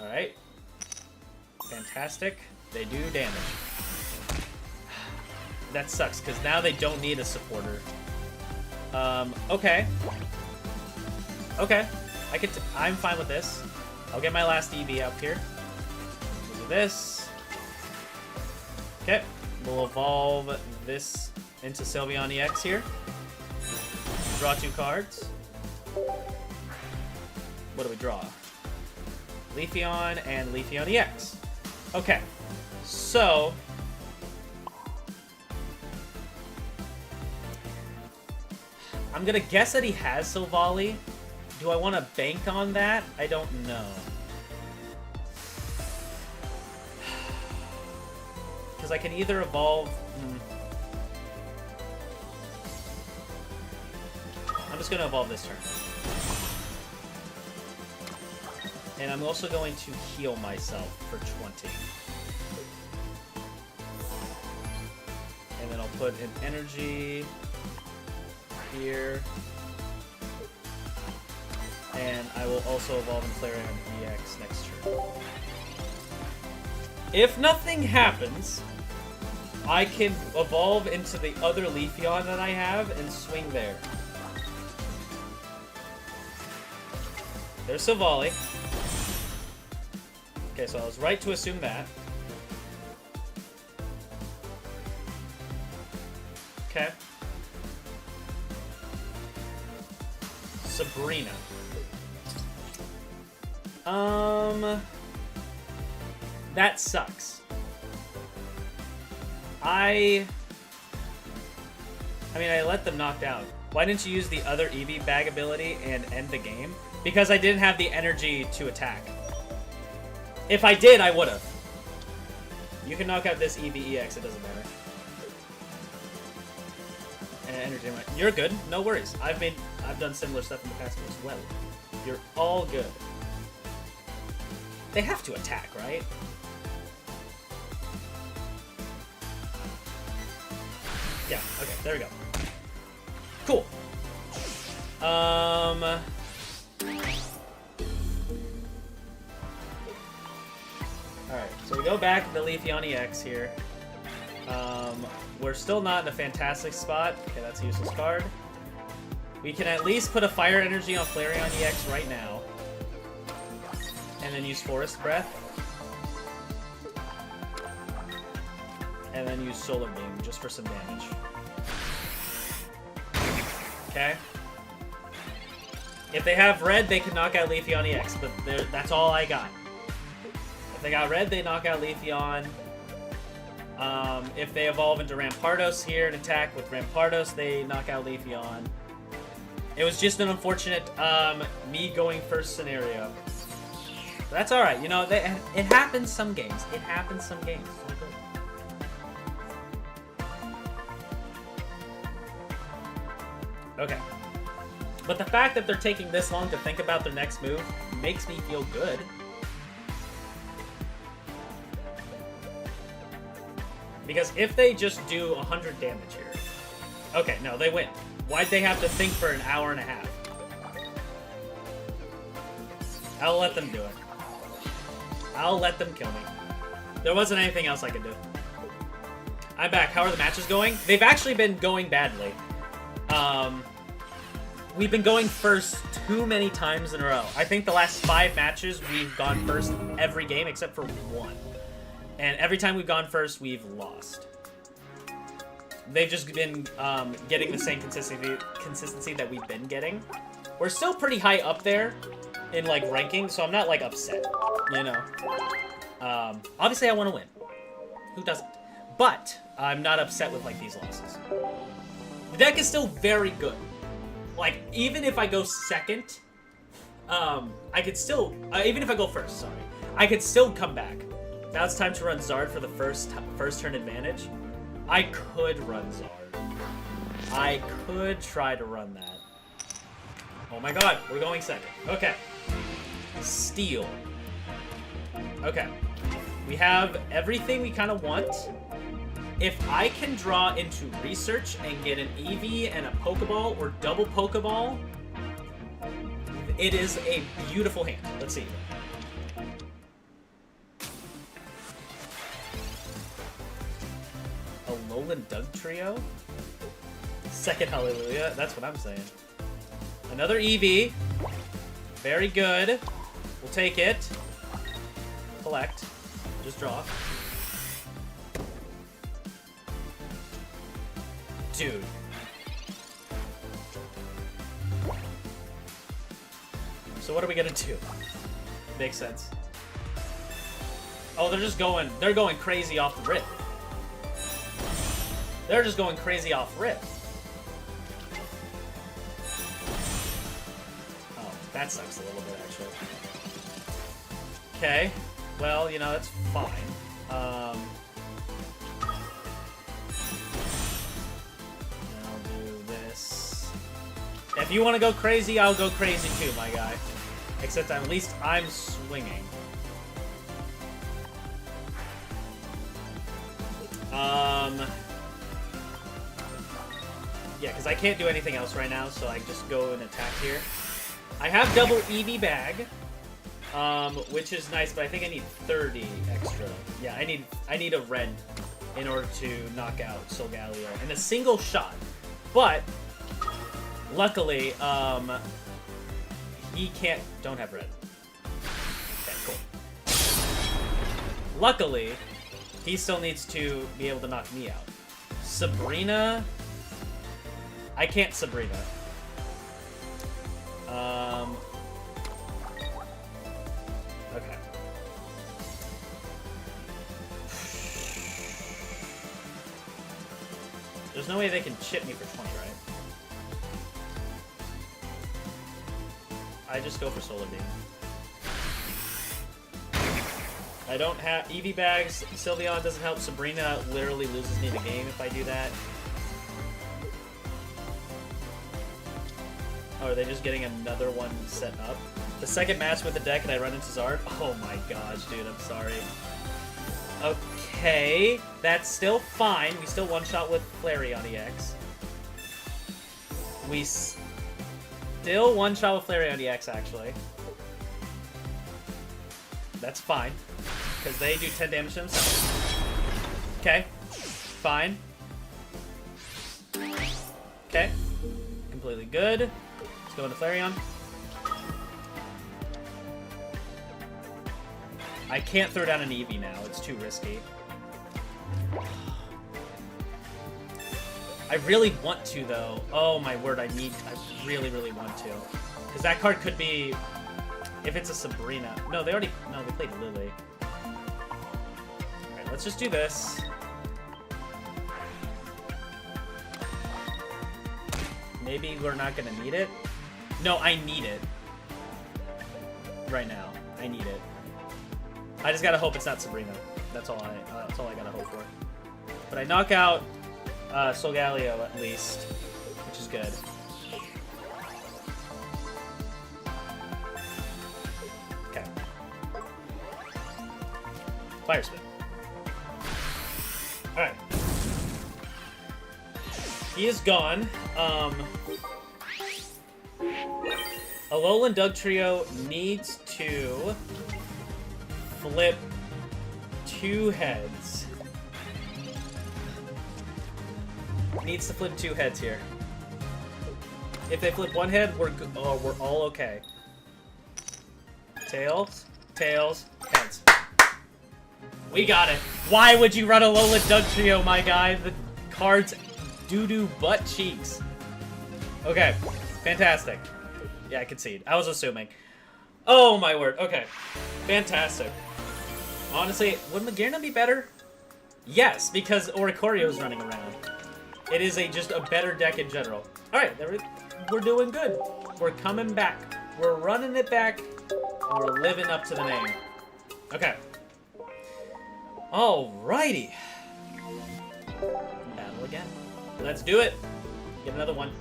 alright. Fantastic. They do damage. That sucks, because now they don't need a supporter. Okay. Okay. I'm fine with this. I'll get my last EV out here. We'll do this. Okay. We'll evolve this into Sylveon EX here. Draw 2 cards. What do we draw? Leafeon and Leafeon EX. Okay. So... I'm gonna guess that he has Silvally. Do I want to bank on that? I don't know. Because I can either evolve... I'm just gonna evolve this turn. And I'm also going to heal myself for 20. And then I'll put an energy... here. And I will also evolve in Flareon EX next turn. If nothing happens, I can evolve into the other Leafeon that I have and swing there. There's Silvally. Okay, so I was right to assume that. Okay. Sabrina. That sucks. I mean, I let them knock down. Why didn't you use the other EV bag ability and end the game? Because I didn't have the energy to attack. If I did, I would have. You can knock out this EVEX, it doesn't matter. And energy, you're good. No worries. I've done similar stuff in the past as well. You're all good. They have to attack, right? Yeah, okay, there we go. Cool. Alright, so we go back to the Leafeon EX here. We're still not in a fantastic spot. Okay, that's a useless card. We can at least put a Fire Energy on Flareon EX right now. And then use Forest Breath. And then use Solar Beam just for some damage. Okay. If they have red, they can knock out Leafeon EX, but that's all I got. If they got red, they knock out Leafeon. If they evolve into Rampardos here and attack with Rampardos, they knock out Leafeon. It was just an unfortunate me going first scenario. But that's alright, you know, it happens some games. It happens some games. Okay. But the fact that they're taking this long to think about their next move makes me feel good. Because if they just do 100 damage here... Okay, no, they win. Why'd they have to think for an hour and a half? I'll let them do it. I'll let them kill me. There wasn't anything else I could do. I'm back. How are the matches going? They've actually been going badly. We've been going first too many times in a row. I think the last 5 matches, we've gone first every game except for 1. And every time we've gone first, we've lost. They've just been getting the same consistency that we've been getting. We're still pretty high up there in, like, ranking, so I'm not, like, upset, you know? Obviously, I want to win. Who doesn't? But I'm not upset with, like, these losses. The deck is still very good. Like, even if I go second, I could still... even if I go first, sorry. I could still come back. Now it's time to run Zard for the first turn advantage. I could run Zard. I could try to run that. Oh my god, we're going second. Okay. Steel. Okay. We have everything we kind of want. If I can draw into Research and get an Eevee and a Pokeball or double Pokeball, it is a beautiful hand. Let's see. A Alolan Doug Trio? Second Hallelujah. That's what I'm saying. Another Eevee. Very good. We'll take it. Collect. Just draw. Dude. So what are we gonna do? Makes sense. Oh, they're going crazy off the rip. They're just going crazy off rip. Oh, that sucks a little bit, actually. Okay. Well, you know, that's fine. I'll do this. If you want to go crazy, I'll go crazy too, my guy. Except at least I'm swinging. Yeah, because I can't do anything else right now, so I just go and attack here. I have double Eevee bag, which is nice, but I think I need 30 extra. Yeah, I need a red in order to knock out Solgaleo in a single shot. But luckily, he don't have red. Okay, cool. Luckily, he still needs to be able to knock me out. Sabrina. I can't Sabrina. Okay. There's no way they can chip me for 20, right? I just go for Solar Beam. I don't have Eevee bags. Sylveon doesn't help. Sabrina literally loses me the game if I do that. Oh, are they just getting another one set up? The second match with the deck and I run into Zard? Oh my gosh, dude, I'm sorry. Okay, that's still fine. We still one-shot with Flareon EX. We still one-shot with Flareon EX, actually. That's fine, because they do 10 damage to themselves. Okay. fine. Okay. Completely good. Let's go into Flareon. I can't throw down an Eevee now. It's too risky. I really want to, though. Oh, my word. I really, really want to. Because that card could be... If it's a Sabrina. No, they played Lily. Alright, let's just do this. Maybe we're not going to need it. No, I need it. Right now. I need it. I just gotta hope it's not Sabrina. That's all I gotta hope for. But I knock out Solgaleo at least, which is good. Okay. Fire Spin. Alright. He is gone. Alolan Dugtrio needs to flip 2 heads. Needs to flip 2 heads here. If they flip 1 head, we're all okay. Tails, tails, heads. We got it. Why would you run Alolan Dugtrio, my guy? The card's doo-doo butt cheeks. Okay, fantastic. Yeah, I concede. I was assuming. Oh my word. Okay, fantastic. Honestly, would Magearna be better? Yes, because Oricorio's running around. It is just a better deck in general. Alright, we're doing good. We're coming back. We're running it back, and we're living up to the name. Okay. Alrighty. Battle again. Let's do it. Get another one.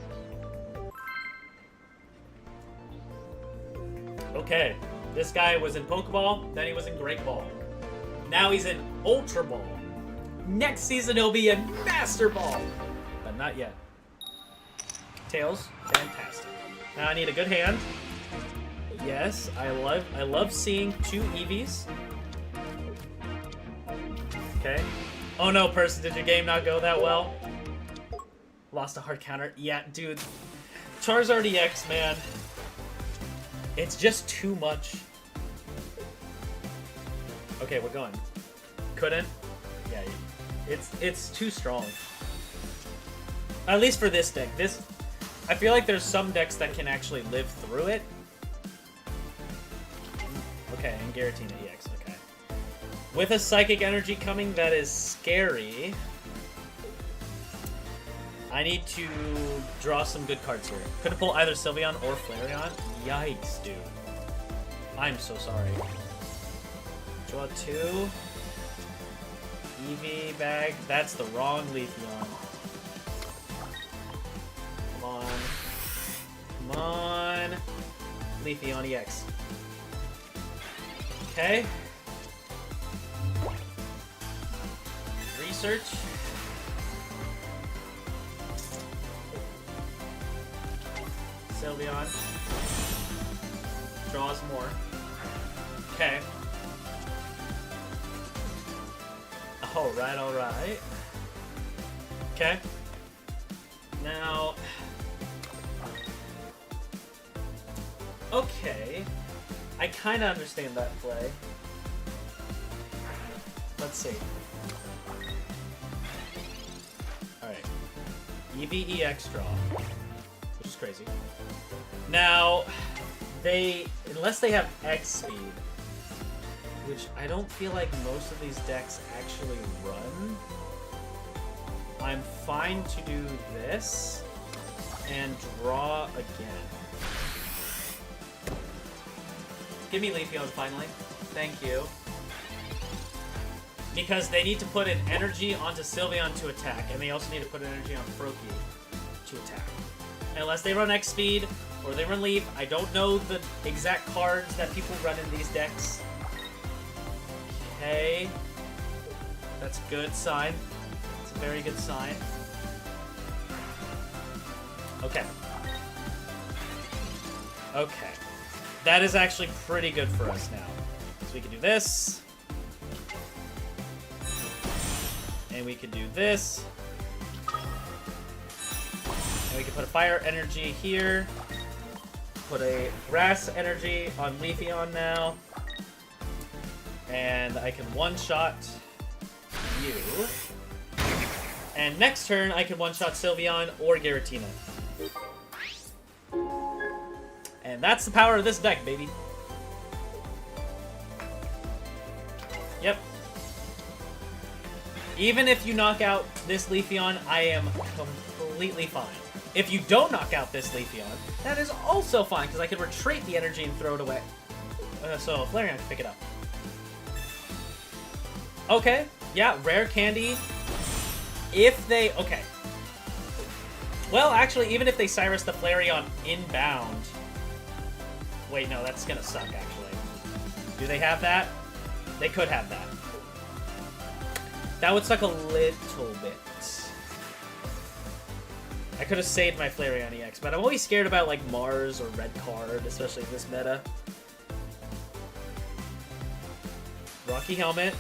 Okay. This guy was in Pokeball, then he was in Great Ball. Now he's in Ultra Ball. Next season he'll be in Master Ball. But not yet. Tails, fantastic. Now I need a good hand. Yes, I love seeing 2 Eevees. Okay. Oh no, person, did your game not go that well? Lost a hard counter. Yeah, dude. Charizard EX, man. It's just too much. Okay, we're going. Couldn't? Yeah, it's too strong. At least for this deck. I feel like there's some decks that can actually live through it. Okay, and Giratina EX, okay. With a Psychic Energy coming, that is scary. I need to draw some good cards here. Could have pulled either Sylveon or Flareon. Yikes, dude. I'm so sorry. Draw 2. Eevee bag. That's the wrong Leafeon. Come on. Come on. Leafeon EX. Okay. Research. Sylveon. Draws more. Okay. Alright, alright. Okay. Now... Okay. I kind of understand that play. Let's see. Alright. Eevee EX draw. Which is crazy. Now, unless they have X speed, which I don't feel like most of these decks actually run, I'm fine to do this and draw again. Give me Leafeon finally. Thank you. Because they need to put an energy onto Sylveon to attack, and they also need to put an energy on Froakie to attack. Unless they run X speed or they run Leaf, I don't know the exact cards that people run in these decks. Okay. That's a good sign. It's a very good sign. Okay. Okay. That is actually pretty good for us now. So we can do this. And we can do this. And we can put a fire energy here. Put a grass energy on Leafeon now. And I can one-shot you. And next turn, I can one-shot Sylveon or Giratina. And that's the power of this deck, baby. Yep. Even if you knock out this Leafeon, I am completely fine. If you don't knock out this Leafeon, that is also fine, because I can retreat the energy and throw it away. So Flareon can pick it up. Okay, yeah, rare candy. If they... Okay. Well, actually, even if they Cyrus the Flareon inbound... Wait, no, that's gonna suck, actually. Do they have that? They could have that. That would suck a little bit. I could have saved my Flareon EX, but I'm always scared about, like, Mars or Red Card, especially in this meta. Rocky Helmet.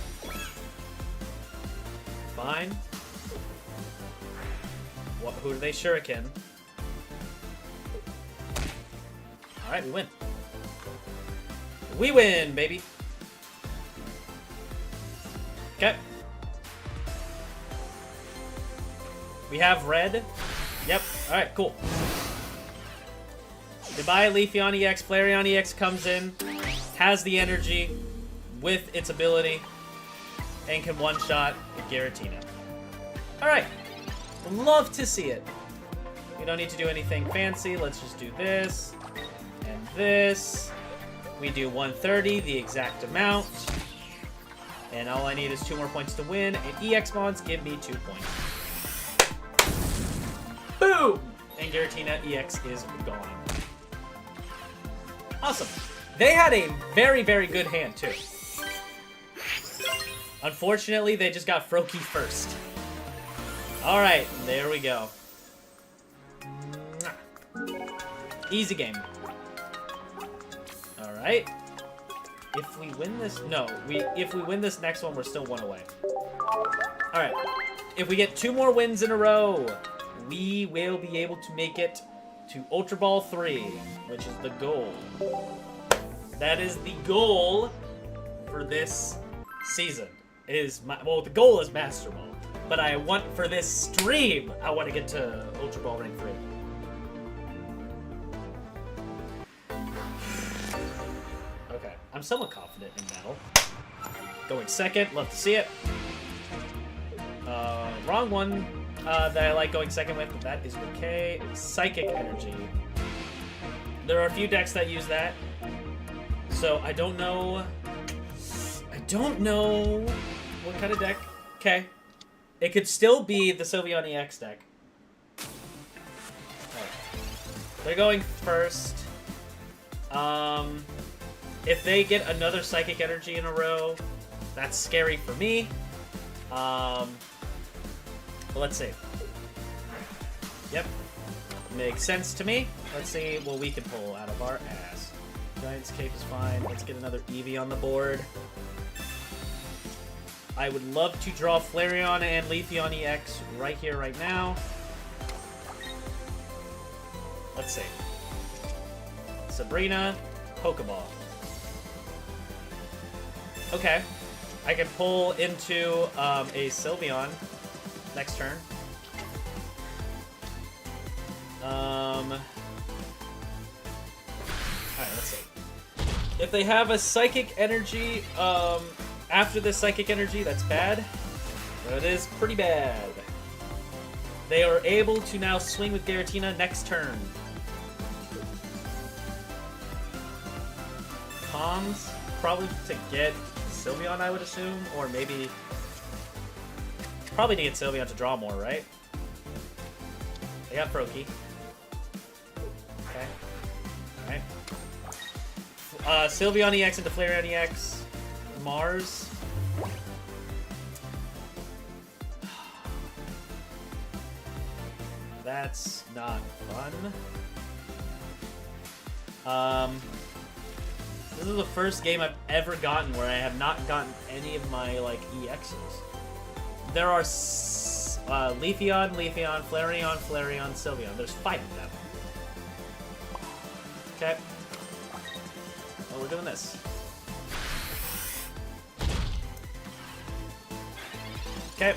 Fine. What? Who do they Shuriken? Alright, we win. We win, baby! Okay. We have red. Yep. Alright, cool. Goodbye, Leafeon EX. Flareon EX comes in, has the energy with its ability, and can one-shot Giratina. Alright. Love to see it. We don't need to do anything fancy. Let's just do this. And this. We do 130, the exact amount. And all I need is 2 more points to win. And EX Mons give me 2 points. Boom! And Giratina EX is gone. Awesome. They had a very, very good hand, too. Unfortunately, they just got Froakie first. Alright, there we go. Easy game. Alright. If we win this... No, if we win this next one, we're still 1 away. Alright. If we get 2 more wins in a row, we will be able to make it to Ultra Ball 3, which is the goal. That is the goal for this season. Well, the goal is Master Ball. But I want, for this stream, I want to get to Ultra Ball Rank 3. Okay, I'm somewhat confident in battle. Going second, love to see it. Wrong one that I like going second with, that is okay. Psychic Energy. There are a few decks that use that. So I don't know what kind of deck. Okay. It could still be the Sylveon EX deck. Right. They're going first. If they get another Psychic Energy in a row, that's scary for me. Let's see. Yep. Makes sense to me. Let's see what we can pull out of our ass. Giant's Cape is fine. Let's get another Eevee on the board. I would love to draw Flareon and Leafeon EX right here, right now. Let's see. Sabrina, Pokeball. Okay. I can pull into a Sylveon next turn. Alright, let's see. If they have a Psychic Energy, after this Psychic Energy, that's bad. That is pretty bad. They are able to now swing with Giratina next turn. Comms, probably to get Sylveon, I would assume, or maybe... Probably to get Sylveon to draw more, right? They got Froakie. Okay. Alright. Sylveon EX into Flareon EX. Mars. That's not fun. This is the first game I've ever gotten where I have not gotten any of my, like, EXs. there are Leafeon, Flareon, Sylveon. There's 5 of them. Okay. Well, we're doing this. Okay.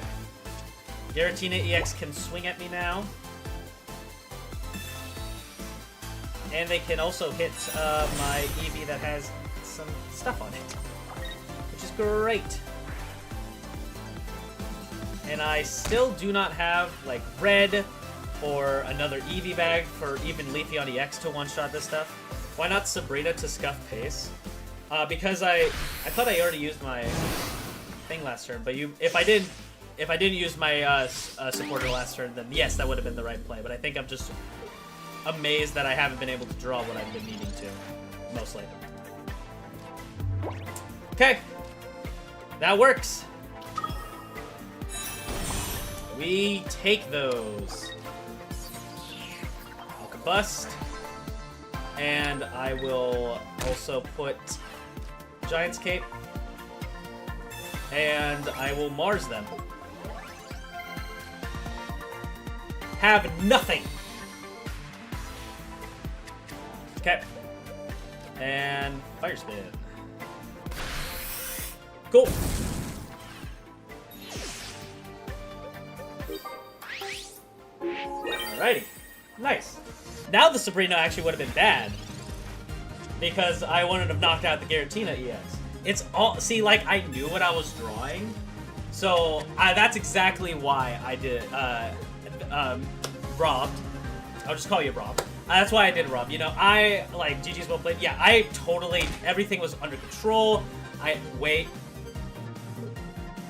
Giratina EX can swing at me now. And they can also hit my Eevee that has some stuff on it, which is great. And I still do not have, like, red or another Eevee bag for even Leafeon EX to one-shot this stuff. Why not Sabrina to scuff pace? Because I thought I already used my thing last turn, but if I didn't use my supporter last turn, then yes, that would have been the right play. But I think I'm just amazed that I haven't been able to draw what I've been needing to, mostly. Okay, that works. We take those. I'll combust. And I will also put Giant's Cape. And I will Mars them. Have nothing. Okay. And Fire Spin. Cool. Alrighty. Nice. Now the Sabrina actually would have been bad. Because I wouldn't have knocked out the Giratina EX. It's all... See, like, I knew what I was drawing. So, that's exactly why I did... robbed. I'll just call you Rob. That's why I did Rob. You know, like, GG's well played. Yeah, I totally... Everything was under control. Wait.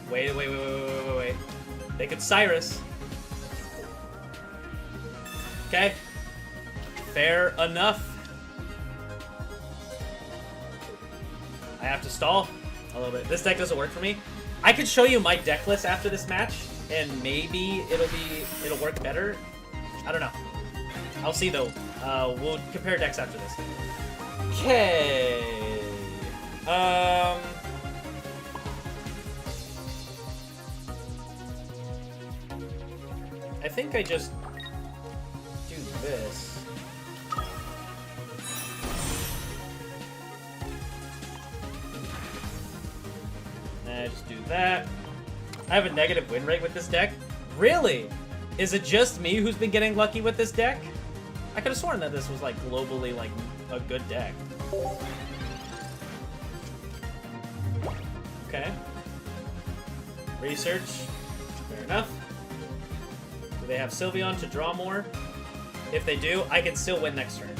They could Cyrus. Okay. Fair enough. I have to stall a little bit. This deck doesn't work for me. I could show you my deck list after this match, and maybe it'll work better. I don't know. I'll see though. We'll compare decks after this. Okay. I think I just do this. I just do that. I have a negative win rate with this deck. Really? Is it just me who's been getting lucky with this deck? I could have sworn that this was like globally like a good deck. Okay. Research. Fair enough. Do they have Sylveon to draw more? If they do, I can still win next turn.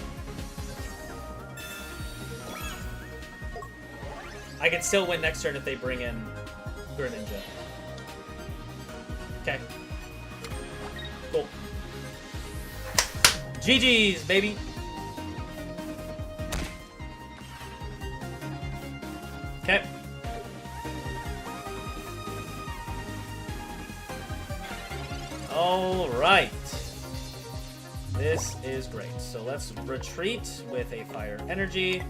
I can still win next turn if they bring in Greninja. Okay. Cool. GG's, baby! Okay. Alright. This is great. So let's retreat with a Fire Energy.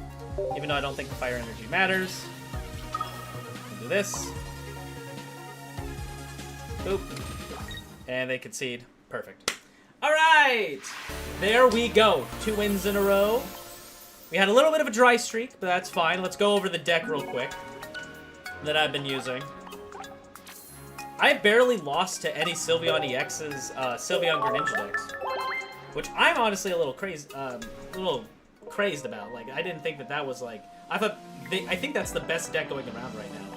Even though I don't think the Fire Energy matters. We'll do this. Boop. And they concede. Perfect. Alright! There we go. 2 wins in a row. We had a little bit of a dry streak, but that's fine. Let's go over the deck real quick that I've been using. I barely lost to any Sylveon EX's Sylveon Greninja decks, which I'm honestly a little crazed about. Like, I didn't think that was like... I think that's the best deck going around right now.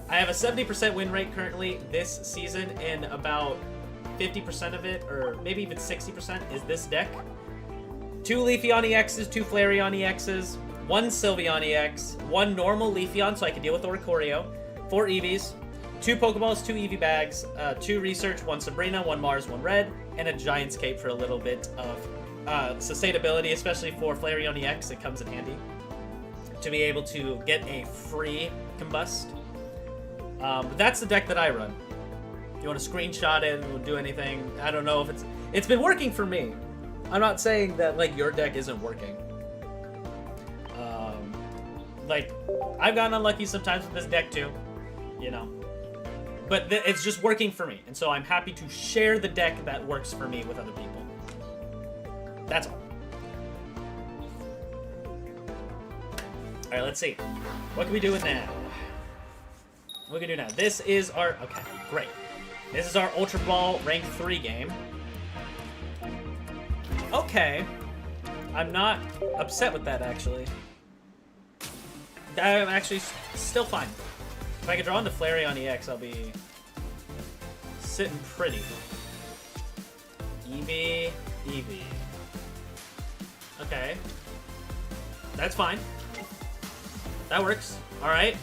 I have a 70% win rate currently this season, and about 50% of it, or maybe even 60%, is this deck. 2 Leafeon EXs, 2 Flareon EXs, 1 Sylveon EX, 1 normal Leafeon, so I can deal with Oricorio, 4 Eevees, 2 Pokeballs, 2 Eevee bags, 2 Research, 1 Sabrina, 1 Mars, 1 Red, and a Giant's Cape for a little bit of sustainability, especially for Flareon EX. It comes in handy to be able to get a free Combust. But that's the deck that I run. If you want to screenshot it or do anything, I don't know if it's been working for me. I'm not saying that like your deck isn't working. Like I've gotten unlucky sometimes with this deck too, you know. But it's just working for me. And so I'm happy to share the deck that works for me with other people. That's all. All right, let's see. What can we do with now? What can we do now? This is our... Okay, great. This is our Ultra Ball Rank 3 game. Okay. I'm not upset with that, actually. I'm actually still fine. If I can draw into Flareon EX, I'll be sitting pretty. Eevee, Eevee. Okay. That's fine. That works. Alright.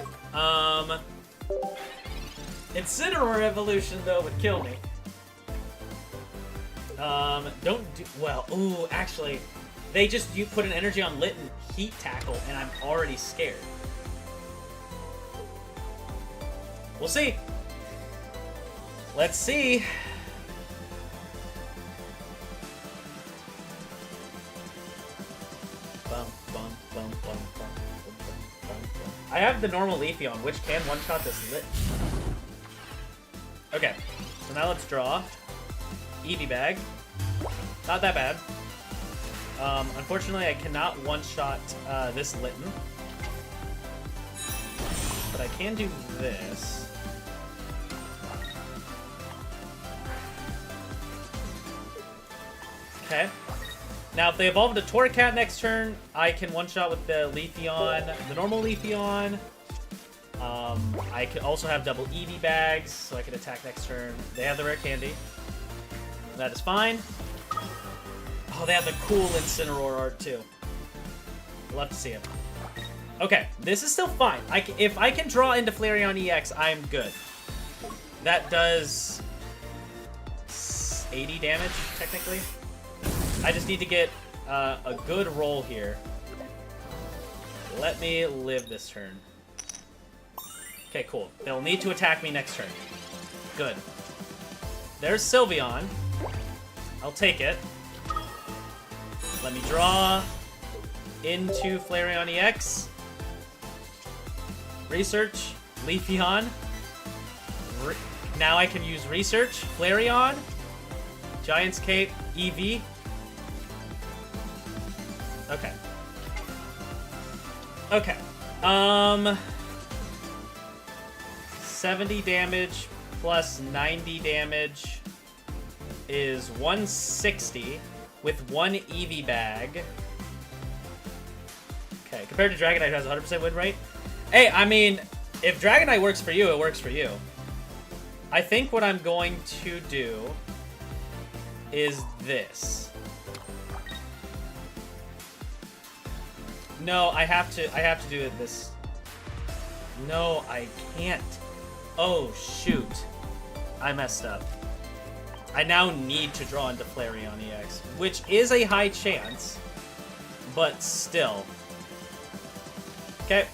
Incineroar evolution, though, would kill me. Don't do... Well, ooh, actually, you put an energy on Lit and Heat Tackle, and I'm already scared. We'll see. Let's see. Bum, bum, bum, bum, bum, bum, bum, bum. I have the normal Leafeon, which can one-shot this Lit. Okay, so now let's draw. Eevee Bag. Not that bad. Unfortunately, I cannot one-shot this Litten. But I can do this. Okay. Now, if they evolve into Torracat next turn, I can one-shot with the Leafeon, the normal Leafeon. I can also have double Eevee bags, so I can attack next turn. They have the rare candy. That is fine. Oh, they have the cool Incineroar art, too. Love to see it. Okay, this is still fine. If I can draw into Flareon EX, I'm good. That does 80 damage, technically. I just need to get a good roll here. Let me live this turn. Okay, cool. They'll need to attack me next turn. Good. There's Sylveon. I'll take it. Let me draw into Flareon EX. Research. Leafeon. Now I can use Research. Flareon. Giant's Cape. Eevee. Okay. Okay. 70 damage plus 90 damage is 160 with one Eevee bag. Okay, compared to Dragonite, who has 100% win rate. Hey, I mean, if Dragonite works for you, it works for you. I think what I'm going to do is this. No, I have to do it this. No, I can't. Oh, shoot. I messed up. I now need to draw into Flareon EX, which is a high chance, but still. Okay.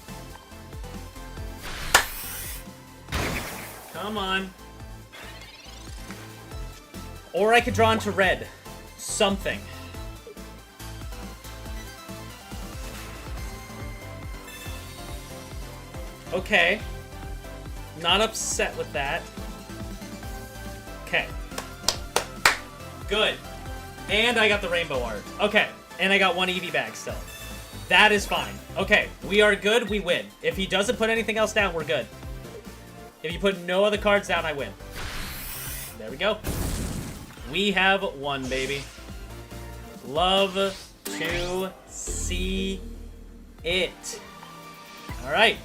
Come on. Or I could draw into red. Something. Okay. Not upset with that. Okay. Good. And I got the rainbow art. Okay. And I got one Eevee bag still. That is fine. Okay. We are good. We win. If he doesn't put anything else down, we're good. If you put no other cards down, I win. There we go. We have won, baby. Love to see it. All right.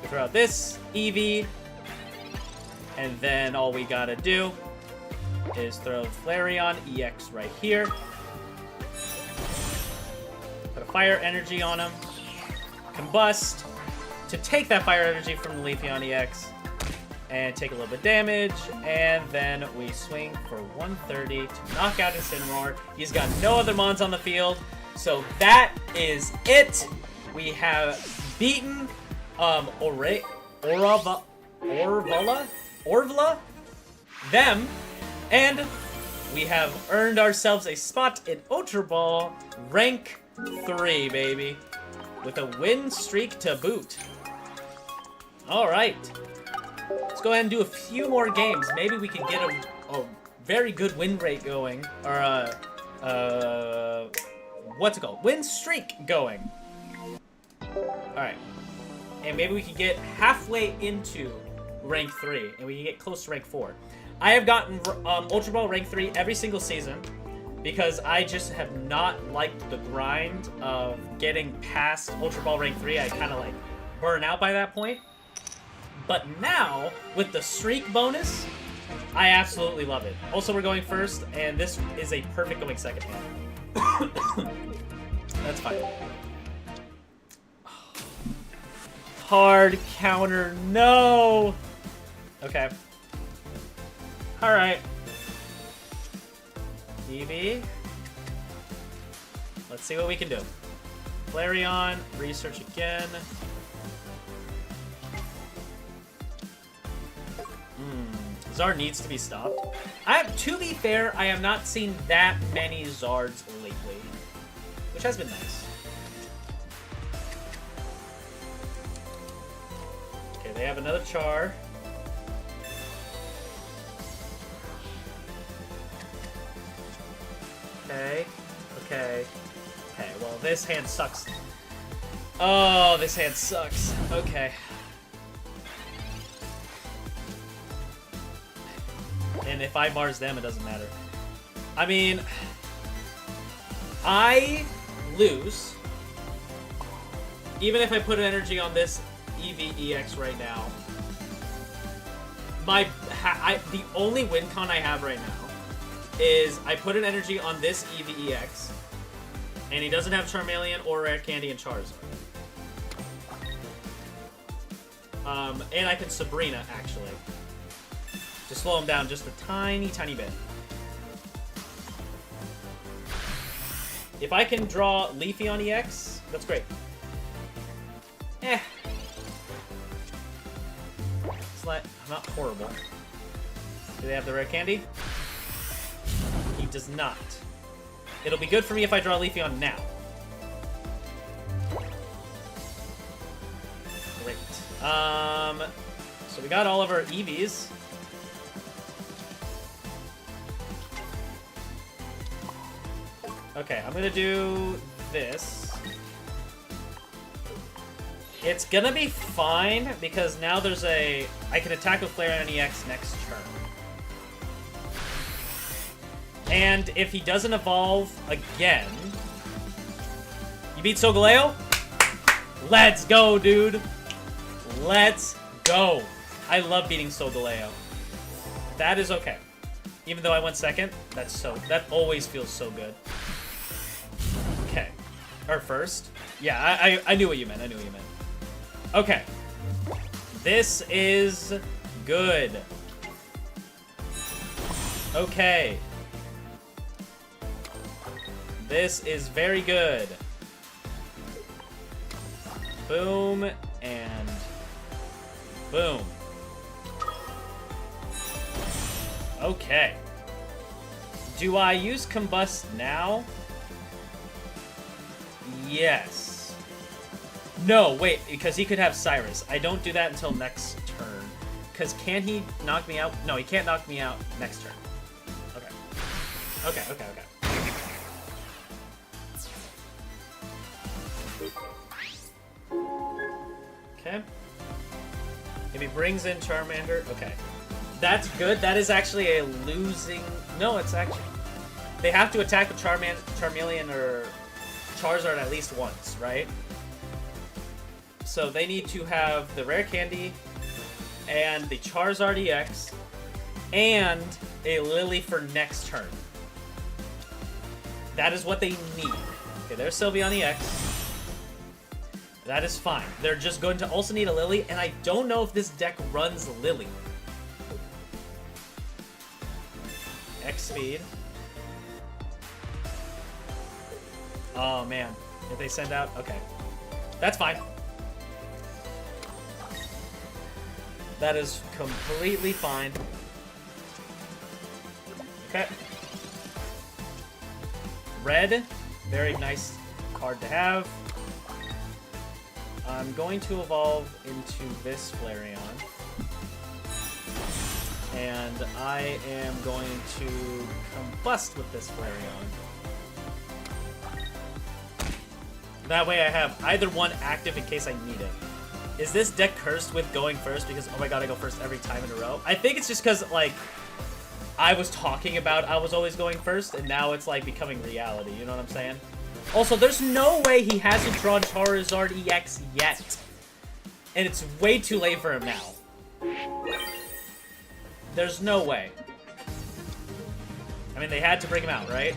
Throw out this Eevee. And then all we gotta do is throw Flareon EX right here. Put a fire energy on him. Combust to take that fire energy from the Leafeon EX and take a little bit of damage. And then we swing for 130 to knock out Incineroar. He's got no other mons on the field. So that is it. We have beaten Orvla, them, and we have earned ourselves a spot in Ultra Ball Rank 3, baby, with a win streak to boot. All right. Let's go ahead and do a few more games. Maybe we can get a very good win rate going, or what's it called? Win streak going. All right, and maybe we can get halfway into rank 3, and we can get close to rank 4. I have gotten Ultra Ball rank 3 every single season because I just have not liked the grind of getting past Ultra Ball rank 3. I kind of like burn out by that point. But now, with the streak bonus, I absolutely love it. Also, we're going first, and this is a perfect going second hand. That's fine. Hard counter, no! Okay. Alright. Eevee. Let's see what we can do. Flareon, research again. Zard needs to be stopped. To be fair, I have not seen that many Zards lately, which has been nice. Okay, they have another Char. Okay, okay, okay, well, this hand sucks. Oh, this hand sucks. Okay. And if I Mars them, it doesn't matter. I mean, I lose. Even if I put an energy on this EVEX right now. The only win con I have right now is I put an energy on this EVEX, and he doesn't have Charmeleon or Rare Candy and Charizard. And I can Sabrina, actually. To slow him down just a tiny, tiny bit. If I can draw Leafy on EX, that's great. It's like, I'm not horrible. Do they have the Rare Candy? He does not. It'll be good for me if I draw Leafy on now. Great. So we got all of our Eevees. Okay, I'm gonna do this. It's gonna be fine because now there's I can attack with Flareon and EX next turn. And if he doesn't evolve again... You beat Solgaleo? Let's go, dude! Let's go! I love beating Solgaleo. That is okay. Even though I went second, that always feels so good. Okay. Or first. Yeah, I knew what you meant. I knew what you meant. Okay. This is good. Okay. This is very good. Boom and boom. Okay. Do I use Combust now? Yes. No, wait, because he could have Cyrus. I don't do that until next turn. Because can he knock me out? No, he can't knock me out next turn. Okay. Okay, okay, okay. Okay. If he brings in Charmander, okay. That's good. That is actually a losing... No, it's actually... They have to attack with Charmeleon or Charizard at least once, right? So they need to have the Rare Candy and the Charizard EX and a Lily for next turn. That is what they need. Okay, there's Sylveon EX. That is fine. They're just going to also need a Lily, and I don't know if this deck runs Lily. X speed. Oh man, if they send out, okay. That's fine. That is completely fine. Okay. Red, very nice card to have. I'm going to evolve into this Flareon. and I am going to combust with this Flareon. That way I have either one active in case I need it. Is this deck cursed with going first because, oh my god, I go first every time in a row? I think it's just because, like, I was talking about I was always going first, and now it's, like, becoming reality. You know what I'm saying? Also, there's no way he hasn't drawn Charizard EX yet. And it's way too late for him now. There's no way. I mean, they had to bring him out, right?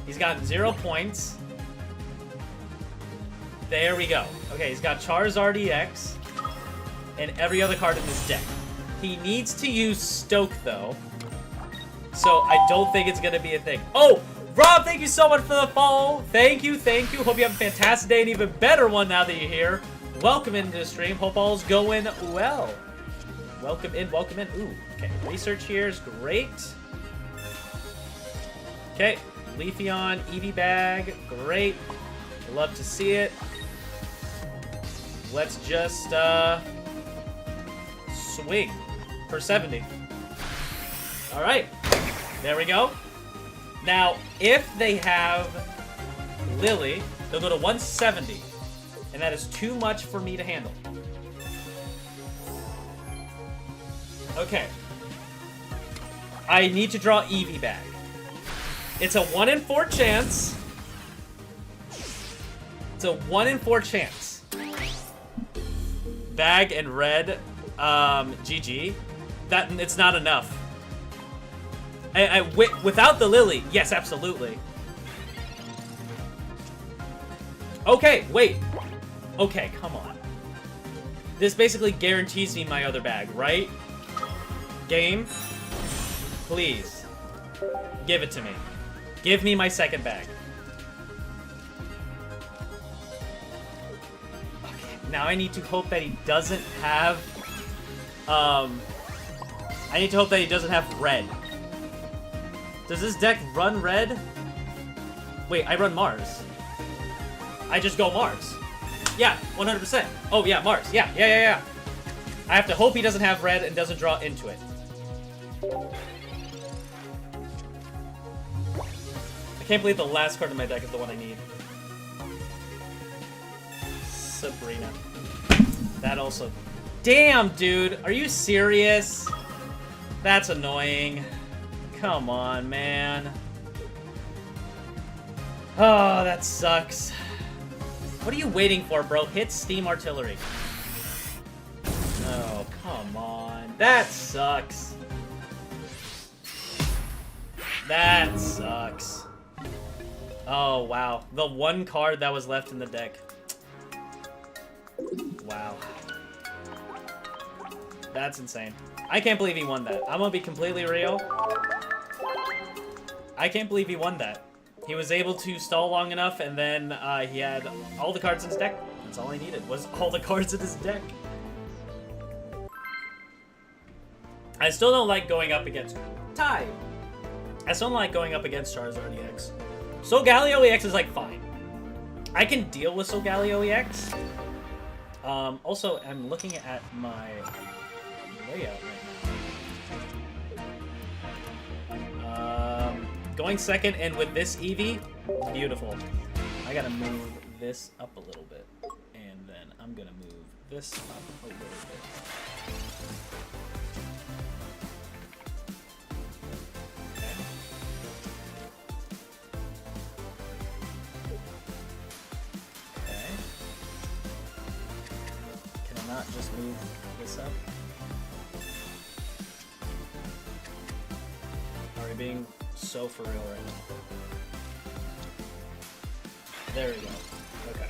He's got 0 points. There we go. Okay, he's got Charizard EX and every other card in this deck. He needs to use Stoke, though. So I don't think it's going to be a thing. Oh, Rob, thank you so much for the follow. Thank you, thank you. Hope you have a fantastic day, and even better one now that you're here. Welcome into the stream. Hope all's going well. Welcome in, welcome in. Ooh, okay. Research here is great. Okay, Leafeon, Eevee bag. Great. Love to see it. Let's just, swing for 70. All right, there we go. Now, if they have Lily, they'll go to 170, and that is too much for me to handle. Okay. I need to draw Eevee bag. It's a 1 in 4 chance. It's a 1 in 4 chance. Bag and red, GG. It's not enough. Without the Lily, yes, absolutely. Okay, wait. Okay, come on. This basically guarantees me my other bag, right? Game, please. Give it to me. Give me my second bag. Now I need to hope that he doesn't have, I need to hope that he doesn't have red. Does this deck run red? Wait, I run Mars. I just go Mars. Yeah, 100%. Oh yeah, Mars. Yeah. I have to hope he doesn't have red and doesn't draw into it. I can't believe the last card in my deck is the one I need. Sabrina. That also... Damn, dude! Are you serious? That's annoying. Come on, man. Oh, that sucks. What are you waiting for, bro? Hit Steam Artillery. Oh, come on. That sucks. That sucks. Oh, wow. The one card that was left in the deck. Wow. That's insane. I can't believe he won that. I'm gonna be completely real. I can't believe he won that. He was able to stall long enough, and then he had all the cards in his deck. That's all he needed, was all the cards in his deck. I still don't like going up against... Ty! I still don't like going up against Charizard EX. Solgaleo EX is, like, fine. I can deal with Solgaleo EX. Also, I'm looking at my layout right now. Going second, and with this Eevee, beautiful. I gotta move this up a little bit, and then I'm gonna move this up a little bit. Not just move this up. Are we being so for real right now? There we go. Okay.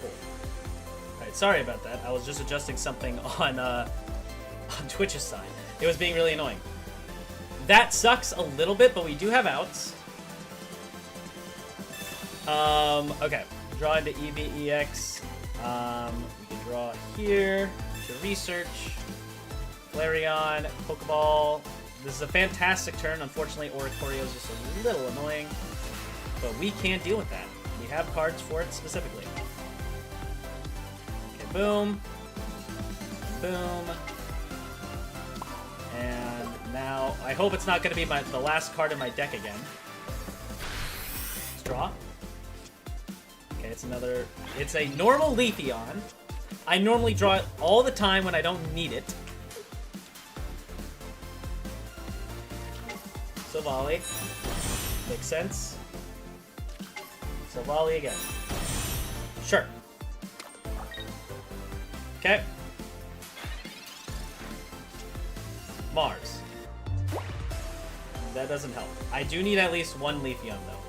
Cool. Alright, sorry about that. I was just adjusting something on Twitch's side. It was being really annoying. That sucks a little bit, but we do have outs. Okay. Draw into Eevee EX. We can draw here to research. Flareon, Pokeball. This is a fantastic turn. Unfortunately, Oricorio is just a little annoying. But we can't deal with that. We have cards for it specifically. Okay, boom. Boom. And now, I hope it's not going to be the last card in my deck again. Let's draw. Okay, it's a normal Leafeon. I normally draw it all the time when I don't need it. So volley. Makes sense. So volley again. Sure. Okay. Mars. That doesn't help. I do need at least one Leafeon, though.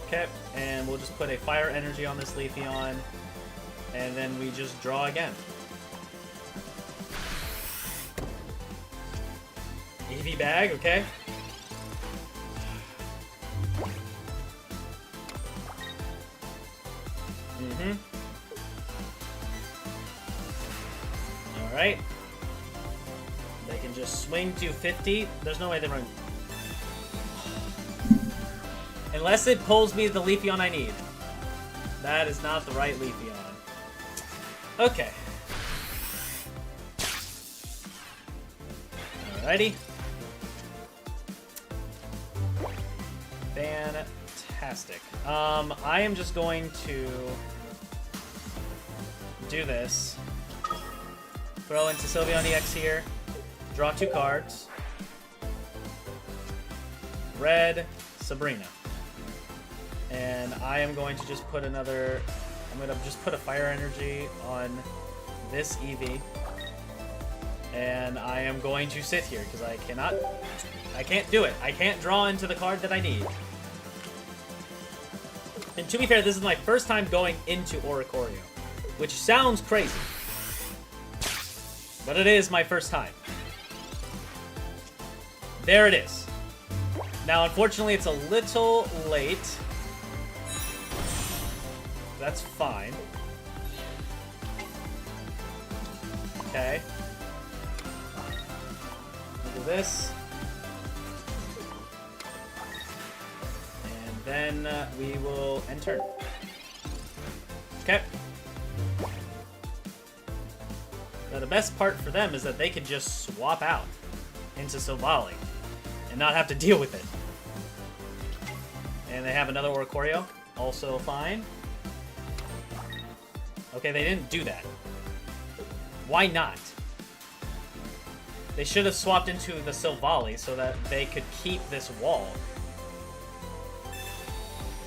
Okay, and we'll just put a fire energy on this Leafeon, and then we just draw again. EV bag, okay. Alright. They can just swing to 50. There's no way they run. Unless it pulls me the Leafeon I need. That is not the right Leafeon. Okay. Alrighty. Fantastic. I am just going to do this. Throw into Sylveon EX here. Draw 2 cards. Red, Sabrina. And I am going to just put I'm going to just put a fire energy on this Eevee. And I am going to sit here because I can't do it. I can't draw into the card that I need. And to be fair, this is my first time going into Oricorio, which sounds crazy. But it is my first time. There it is. Now, unfortunately, it's a little late. That's fine. Okay. We'll do this. And then we will end turn. Okay. Now, the best part for them is that they can just swap out into Silvally and not have to deal with it. And they have another Oricorio, also fine. Okay, they didn't do that. Why not? They should have swapped into the Silvally so that they could keep this wall.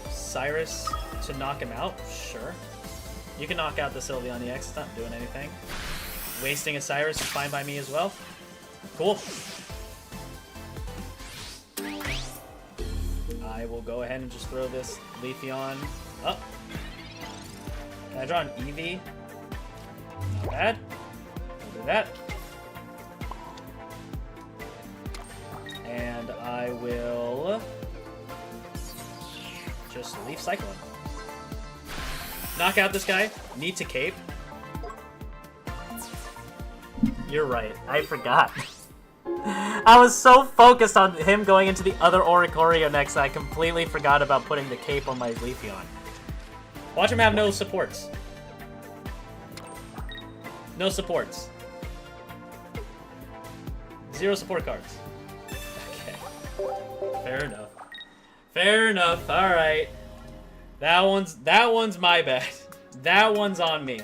Cyrus to knock him out? Sure. You can knock out the Sylveon EX, it's not doing anything. Wasting a Cyrus is fine by me as well. Cool. I will go ahead and just throw this Leafeon up. Can I draw an Eevee? Not bad. We'll do that. And I will just Leaf Cyclone. Knock out this guy. Need to cape. You're right. I forgot. I was so focused on him going into the other Oricorio next that I completely forgot about putting the cape on my Leafeon. Watch him have no supports. No supports. 0 support cards. Okay. Fair enough. Fair enough. Alright. That one's my bad. That one's on me.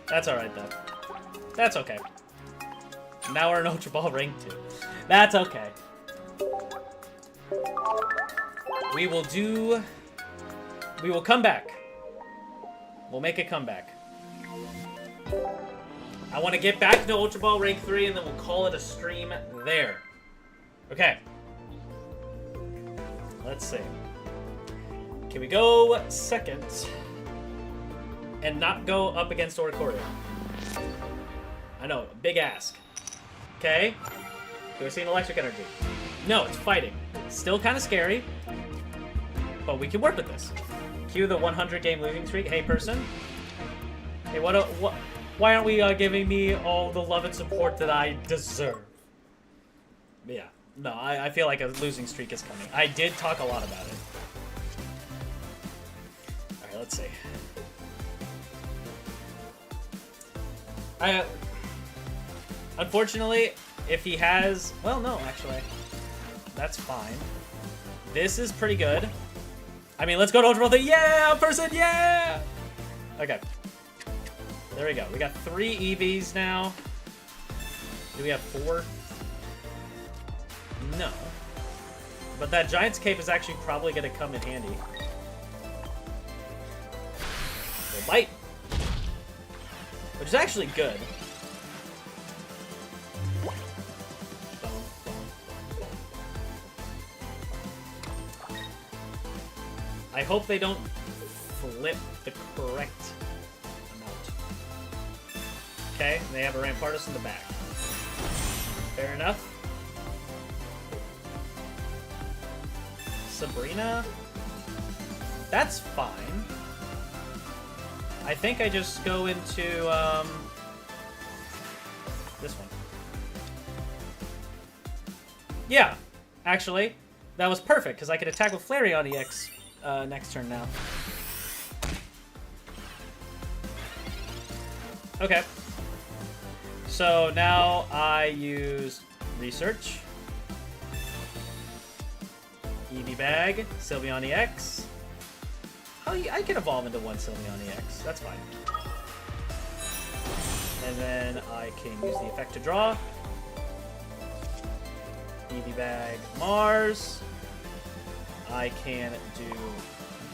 That's alright though. That's okay. Now we're in Ultra Ball Ring 2. That's okay. We will come back. We'll make a comeback. I want to get back to Ultra Ball Rank 3 and then we'll call it a stream there. Okay. Let's see. Can we go second and not go up against Oricorio? I know, big ask. Okay. Do I see an electric energy? No, it's fighting. Still kind of scary, but we can work with this. Cue the 100 game losing streak. Hey, person. Hey, why aren't we giving me all the love and support that I deserve? Yeah. No, I feel like a losing streak is coming. I did talk a lot about it. Alright, let's see. Unfortunately, if he has... Well, no, actually. That's fine. This is pretty good. I mean, let's go to Ultra Ball 3. Yeah, person, yeah! Okay. There we go. We got 3 EVs now. Do we have 4? No. But that Giant's Cape is actually probably going to come in handy. We'll bite. Which is actually good. I hope they don't flip the correct amount. Okay, they have a Rampardos in the back. Fair enough. Sabrina? That's fine. I think I just go into, this one. Yeah, actually, that was perfect, because I could attack with Flareon EX next turn now. Okay. So now I use Research. EV Bag, Sylveon EX. Oh, I can evolve into one Sylveon EX. That's fine. And then I can use the effect to draw. EV Bag Mars. I can do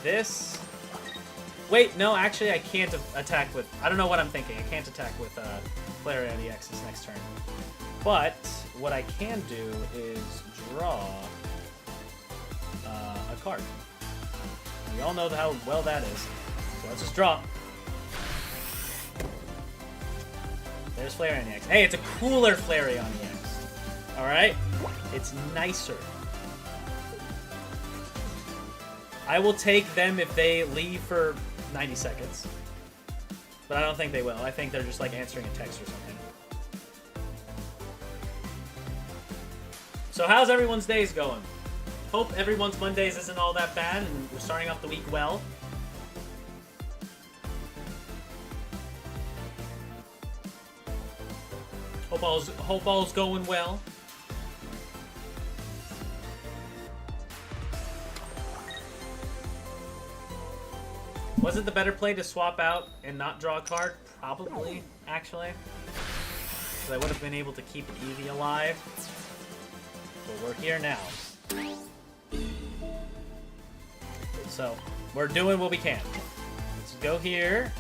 this. Wait, no, actually I can't attack with... I don't know what I'm thinking. I can't attack with Flareon EX this next turn. But what I can do is draw a card. We all know how well that is. So let's just draw. There's Flareon EX. Hey, it's a cooler Flareon EX. Alright? It's nicer. I will take them if they leave for 90 seconds. But I don't think they will. I think they're just like answering a text or something. So how's everyone's days going? Hope everyone's Mondays isn't all that bad and we're starting off the week well. Hope all's going well. Was it the better play to swap out and not draw a card? Probably, actually. Because I would have been able to keep an Eevee alive. But we're here now. So, we're doing what we can. Let's go here.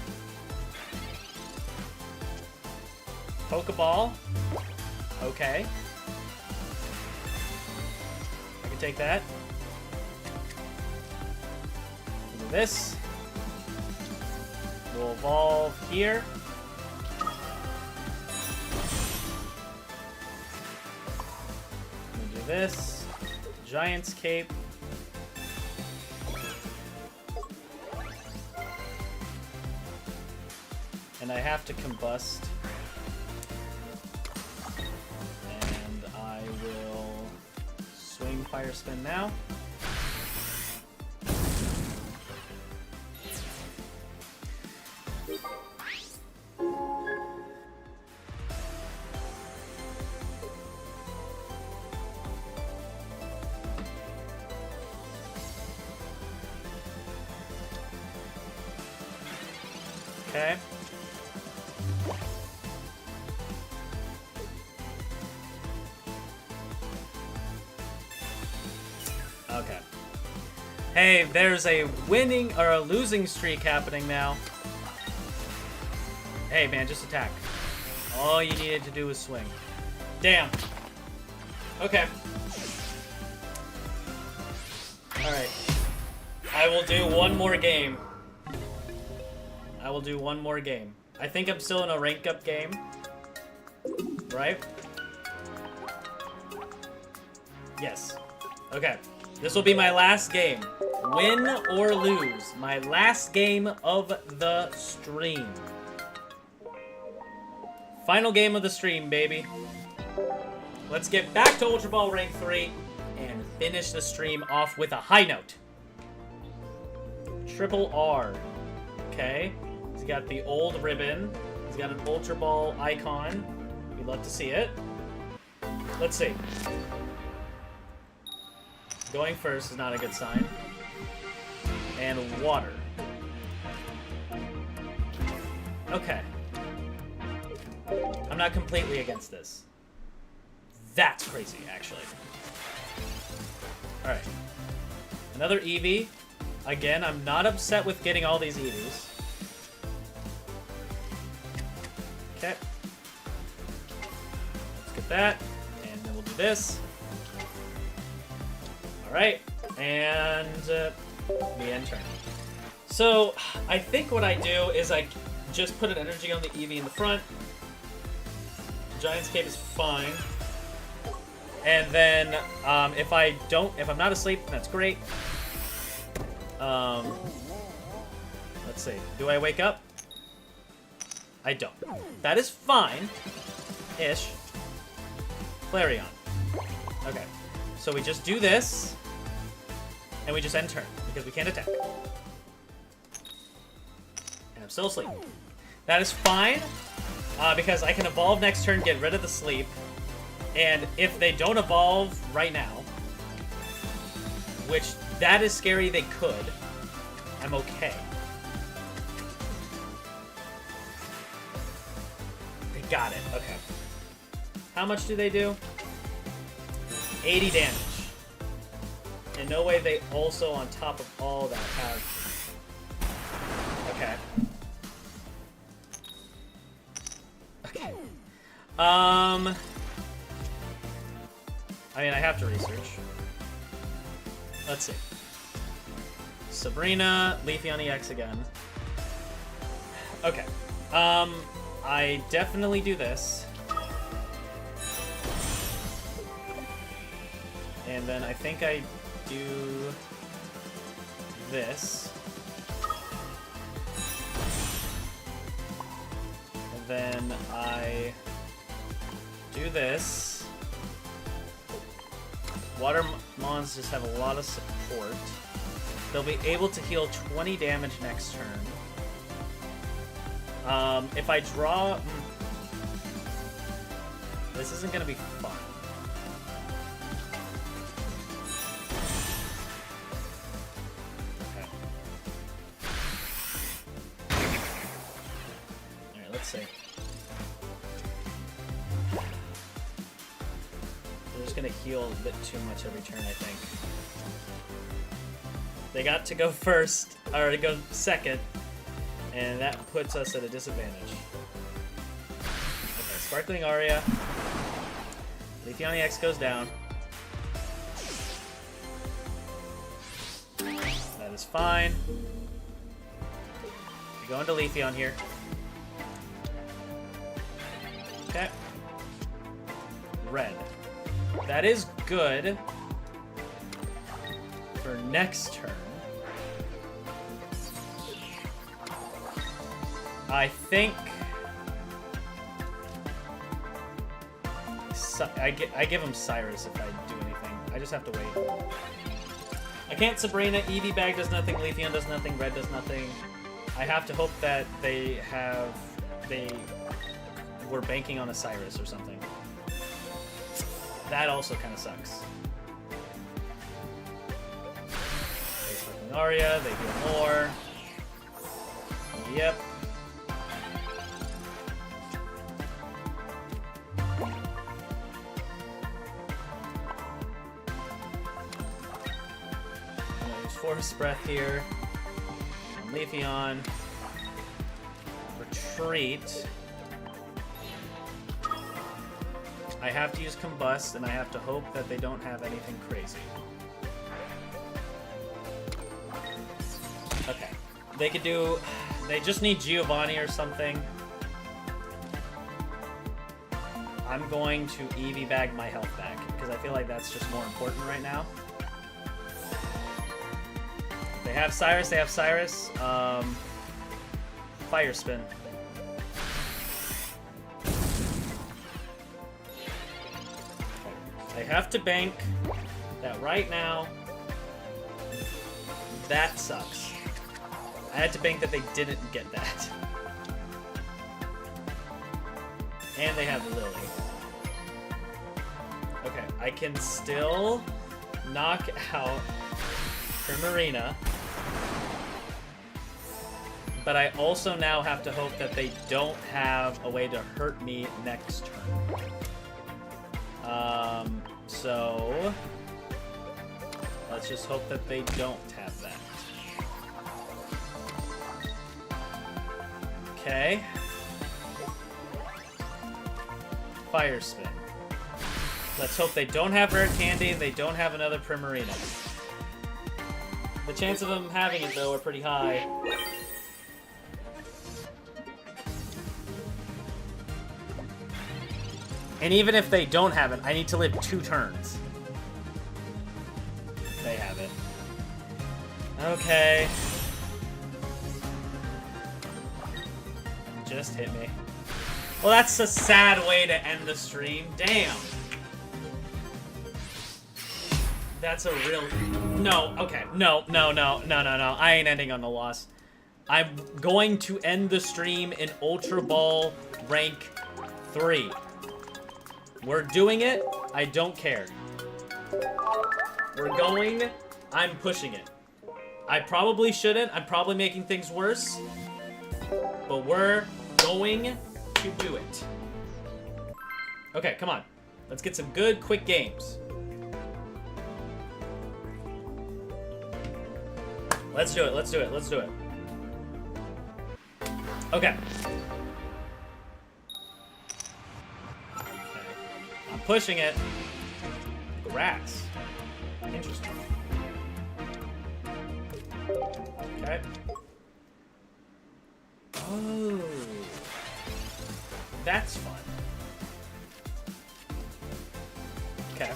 Pokeball. Okay. I can take that. Do this. We'll evolve here. We'll do this. Giant's Cape. And I have to combust. And I will swing Fire Spin now. Okay. Okay. Hey, there's a winning or a losing streak happening now. Hey, man, just attack. All you needed to do was swing. Damn. Okay. Alright. I will do one more game. I will do one more game. I think I'm still in a rank up game. Right? Yes. Okay. This will be my last game. Win or lose. My last game of the stream. Final game of the stream, baby. Let's get back to Ultra Ball Rank 3 and finish the stream off with a high note. Triple R. Okay. He's got the old ribbon. He's got an Ultra Ball icon. We'd love to see it. Let's see. Going first is not a good sign. And water. Okay. I'm not completely against this. That's crazy, actually. Alright. Another Eevee. Again, I'm not upset with getting all these Eevees. Okay. Let's get that. And then we'll do this. Alright. And the end turn. So, I think what I do is I just put an energy on the Eevee in the front. Giant's Cape is fine. And then, if I'm not asleep, that's great. Let's see. Do I wake up? I don't. That is fine-ish. Flareon. Okay. So we just do this, and we just end turn, because we can't attack. And I'm still asleep. That is fine, because I can evolve next turn, get rid of the sleep, and if they don't evolve right now, which that is scary, they could, I'm okay. They got it, okay. How much do they do? 80 damage. In no way they also, on top of all that, have... Okay. Okay. I mean, I have to research. Let's see. Sabrina, Leafeon EX again. Okay. I definitely do this. And then I think I do this. And then I do this. Water Mons just have a lot of support. They'll be able to heal 20 damage next turn. If I draw... This isn't going to be fun. Okay. Alright, let's see. They're just going to heal a bit too much every turn, I think. They got to go first, or to go second, and that puts us at a disadvantage. Okay, Sparkling Aria. Leafeon EX goes down. That is fine. We go into Leafeon here. Okay. Red. That is good for next turn. I think I give him Cyrus if I do anything. I just have to wait. I can't Sabrina. Eevee Bag does nothing. Leafeon does nothing. Red does nothing. I have to hope that they were banking on a Cyrus or something. That also kind of sucks. They Sparkling Aria. They heal more. Yep. Force Breath here. Leafeon. Retreat. I have to use Combust, and I have to hope that they don't have anything crazy. Okay. They could do... They just need Giovanni or something. I'm going to Eevee Bag my health back, because I feel like that's just more important right now. They have Cyrus, they have Cyrus. Fire Spin. They have to bank that right now. That sucks. I had to bank that they didn't get that. And they have Lily. Okay, I can still knock out Primarina. But I also now have to hope that they don't have a way to hurt me next turn. So let's just hope that they don't have that. Okay. Fire Spin. Let's hope they don't have Rare Candy and they don't have another Primarina. The chance of them having it, though, are pretty high. And even if they don't have it, I need to live 2 turns. They have it. Okay. Just hit me. Well, that's a sad way to end the stream. Damn. That's a real... No, okay. No. I ain't ending on the loss. I'm going to end the stream in Ultra Ball rank 3. We're doing it. I don't care. We're going. I'm pushing it. I probably shouldn't. I'm probably making things worse. But we're going to do it. Okay, come on. Let's get some good, quick games. Let's do it. Let's do it. Let's do it. Okay. I'm pushing it. Grass. Interesting. Okay. Oh. That's fun. Okay.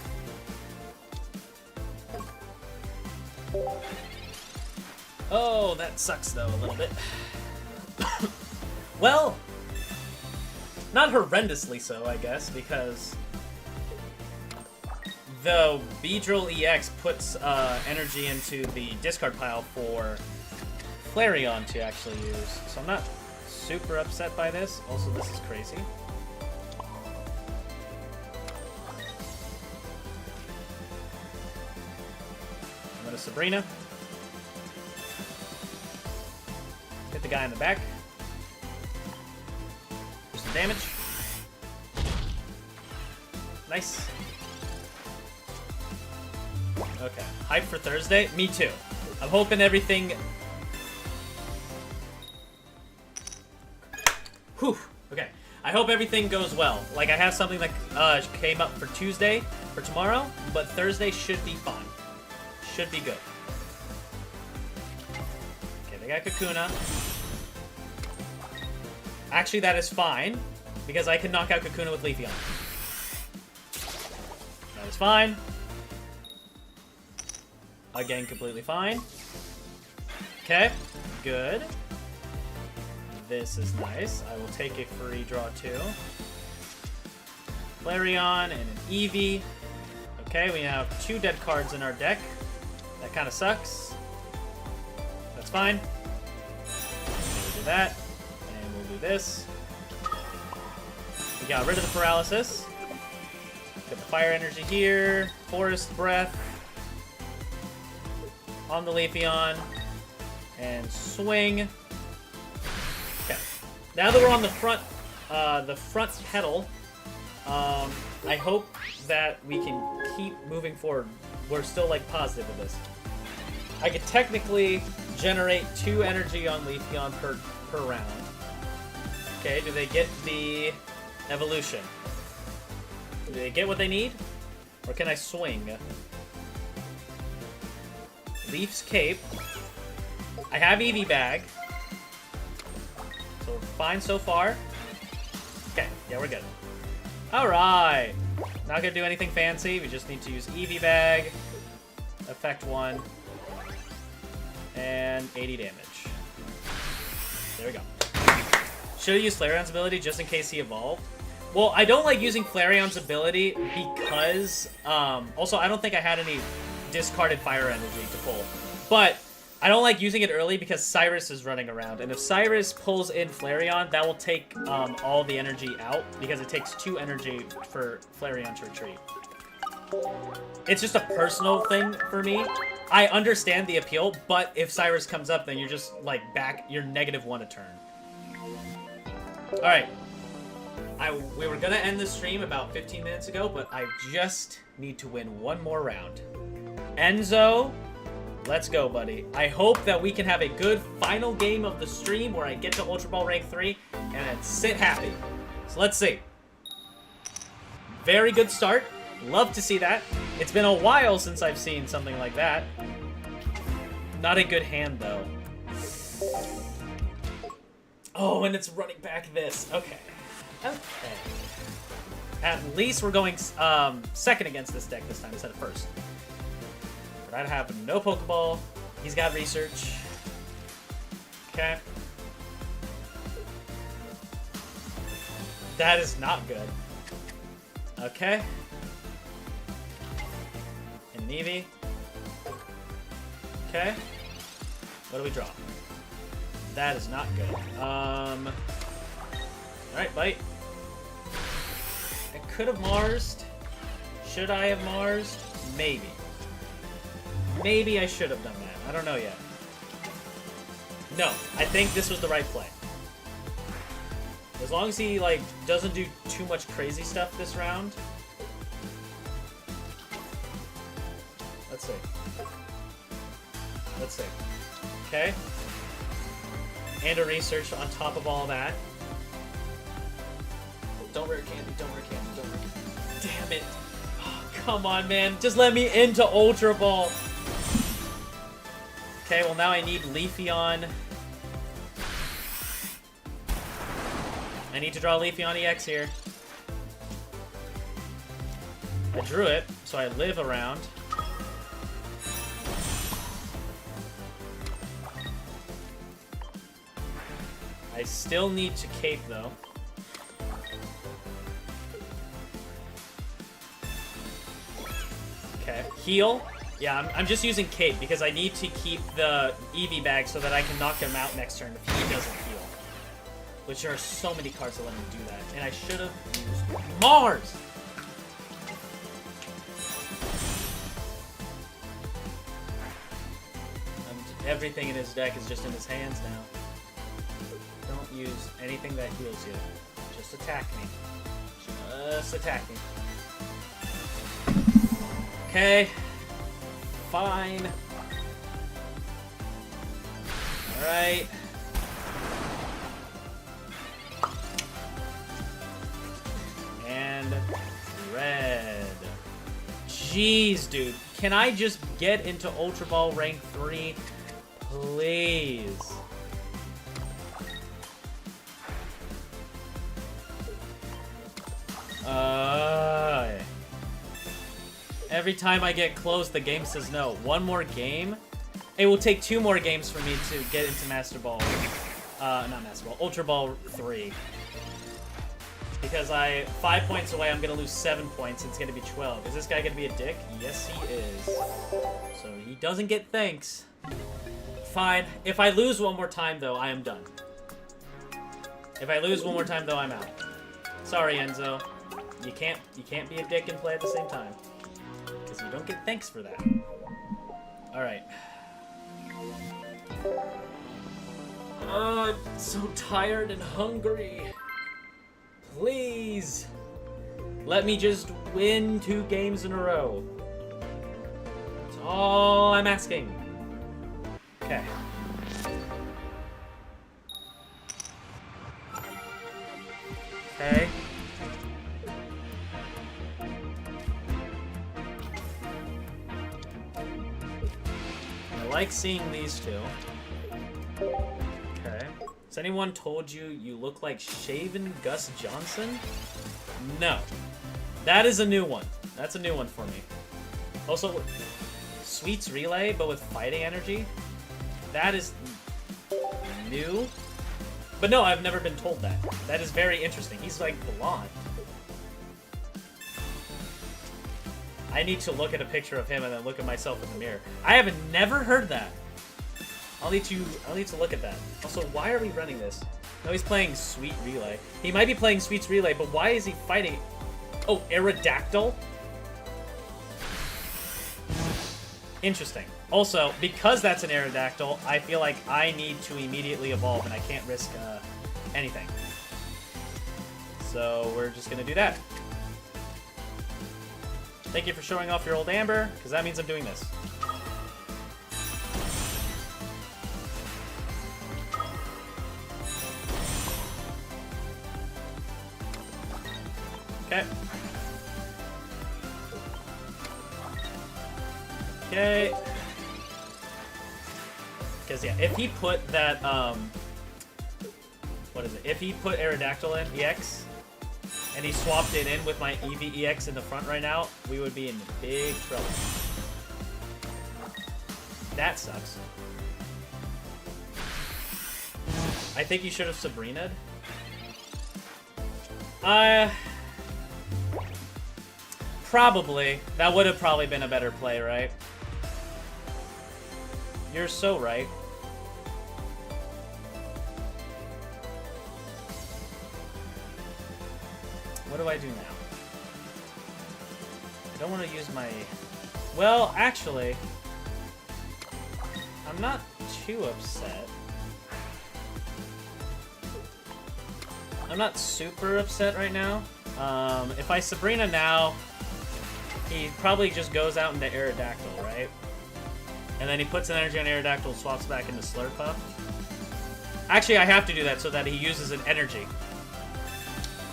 Oh, that sucks though a little bit. Well, not horrendously so, I guess, because the Beedrill EX puts energy into the discard pile for Flareon to actually use. So I'm not super upset by this. Also, this is crazy. I'm going to Sabrina. Hit the guy in the back. Do some damage. Nice. Okay. Hype for Thursday? Me too. I'm hoping everything... Whew. Okay. I hope everything goes well. Like, I have something that came up for Tuesday, for tomorrow, but Thursday should be fine. Should be good. Okay, they got Kakuna. Actually, that is fine, because I can knock out Kakuna with Leafeon. That is fine. Again, completely fine. Okay, good. This is nice. I will take a free draw too. Flareon and an Eevee. Okay, we have 2 dead cards in our deck. That kind of sucks. That's fine. We'll do that. And we'll do this. We got rid of the paralysis. Got the fire energy here. Forest breath. On the Leafeon. And swing. Okay. Now that we're on the front pedal, I hope that we can keep moving forward. We're still, like, positive with this. I could technically generate 2 energy on Leafeon per round. Okay, do they get the evolution? Do they get what they need? Or can I swing? Leaf's Cape. I have Eevee Bag. So we're fine so far. Okay, yeah, we're good. Alright! Not gonna do anything fancy, we just need to use Eevee Bag. Effect 1. And 80 damage. There we go. Should have used Flareon's ability just in case he evolved. Well, I don't like using Flareon's ability because, also I don't think I had any discarded fire energy to pull. But I don't like using it early because Cyrus is running around, and if Cyrus pulls in Flareon, that will take all the energy out because it takes 2 energy for Flareon to retreat. It's just a personal thing for me. I understand the appeal, but if Cyrus comes up, then you're just like back. You're -1 a turn. All right. We were gonna end the stream about 15 minutes ago, but I just need to win one more round. Enzo. Let's go, buddy. I hope that we can have a good final game of the stream where I get to Ultra Ball Rank 3 and then sit happy. So let's see. Very good start. Love to see that. It's been a while since I've seen something like that. Not a good hand, though. Oh, and it's running back this. Okay. Okay. At least we're going second against this deck this time instead of first. But I have no Pokeball. He's got research. Okay. That is not good. Okay. And Nevi. Okay. What do we draw? That is not good. Alright, bite. I could have Marsed. Should I have Marsed? Maybe. Maybe I should have done that. I don't know yet. No, I think this was the right play. As long as he, like, doesn't do too much crazy stuff this round. Let's see. Let's see. Okay. And a research on top of all that. Don't rare candy, don't rare candy, don't rare candy. Damn it. Oh, come on, man. Just let me into Ultra Ball. Okay, well now I need Leafeon. I need to draw Leafeon EX here. I drew it, so I live around. I still need to cape, though. Okay, heal. Yeah, I'm just using cape because I need to keep the Eevee bag so that I can knock him out next turn if he doesn't heal. Which there are so many cards that let me do that. And I should have used Mars! And everything in his deck is just in his hands now. Don't use anything that heals you. Just attack me. Just attack me. Okay. Fine. Alright. And red. Jeez, dude. Can I just get into Ultra Ball Rank 3? Please. Every time I get close, the game says no. One more game? It will take 2 more games for me to get into Master Ball. Not Master Ball. Ultra Ball 3. Because 5 points away, I'm going to lose 7 points. It's going to be 12. Is this guy going to be a dick? Yes, he is. So he doesn't get thanks. Fine. If I lose one more time, though, I am done. If I lose one more time, though, I'm out. Sorry, Enzo. You can't be a dick and play at the same time. Because you don't get thanks for that. Alright. Oh, I'm so tired and hungry. Please. Let me just win 2 games in a row. That's all I'm asking. Okay. Okay. I like seeing these two. Okay. Has anyone told you you look like shaven Gus Johnson? No. That is a new one. That's a new one for me. Also, Sweets Relay, but with fighting energy? That is new. But no, I've never been told that. That is very interesting. He's like blonde. I need to look at a picture of him and then look at myself in the mirror. I have never heard that. I'll need to look at that. Also, why are we running this? No, he's playing Sweet Relay. He might be playing Sweet Relay, but why is he fighting? Oh, Aerodactyl? Interesting. Also, because that's an Aerodactyl, I feel like I need to immediately evolve, and I can't risk anything. So we're just going to do that. Thank you for showing off your old Amber, because that means I'm doing this. Okay. Okay. Because, yeah, if he put that, what is it? If he put Aerodactyl in, EX, and he swapped it in with my Eevee EX in the front right now, we would be in big trouble. That sucks. I think you should have Sabrina'd. Probably. That would have probably been a better play, right? You're so right. What do I do now? I don't want to use my... Well, actually, I'm not too upset. I'm not super upset right now. If I Sabrina now, he probably just goes out into Aerodactyl, right? And then he puts an energy on Aerodactyl, swaps back into Slurpuff. Actually, I have to do that so that he uses an energy.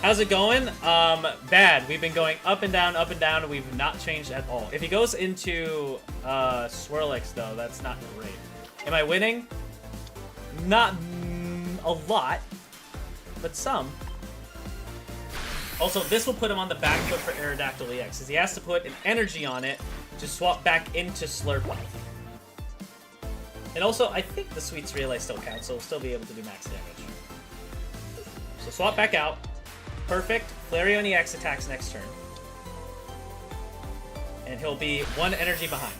How's it going? Bad. We've been going up and down, and we've not changed at all. If he goes into Swirlix, though, that's not great. Am I winning? Not a lot, but some. Also, this will put him on the back foot for Aerodactyl EX, because he has to put an energy on it to swap back into Slurpuff. And also, I think the Sweet Relay still counts, so we'll still be able to do max damage. So swap back out. Perfect. Flareon EX attacks next turn. And he'll be one energy behind.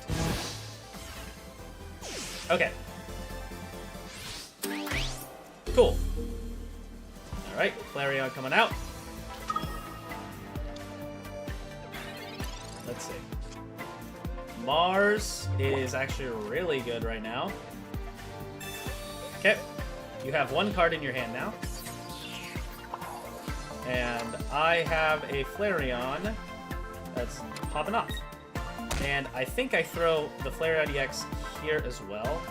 Okay. Cool. Alright, Flareon coming out. Let's see. Mars is actually really good right now. Okay. You have one card in your hand now. And I have a Flareon that's popping off. And I think I throw the Flareon EX here as well.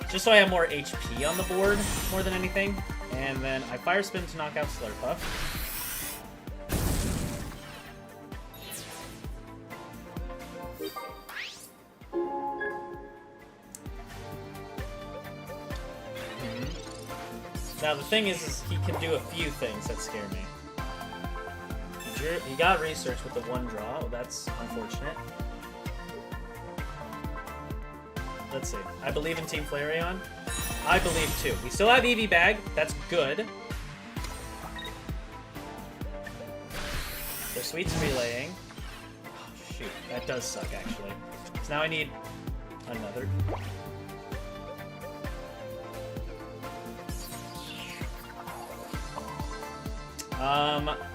Just so I have more HP on the board, more than anything. And then I Fire Spin to knock out Slurpuff. Now the thing is he can do a few things that scare me. He got Research with the one draw. Well, that's unfortunate. Let's see. I believe in Team Flareon. I believe too. We still have Eevee Bag. That's good. Their Sweet's relaying. Oh, shoot. That does suck, actually. So now I need another.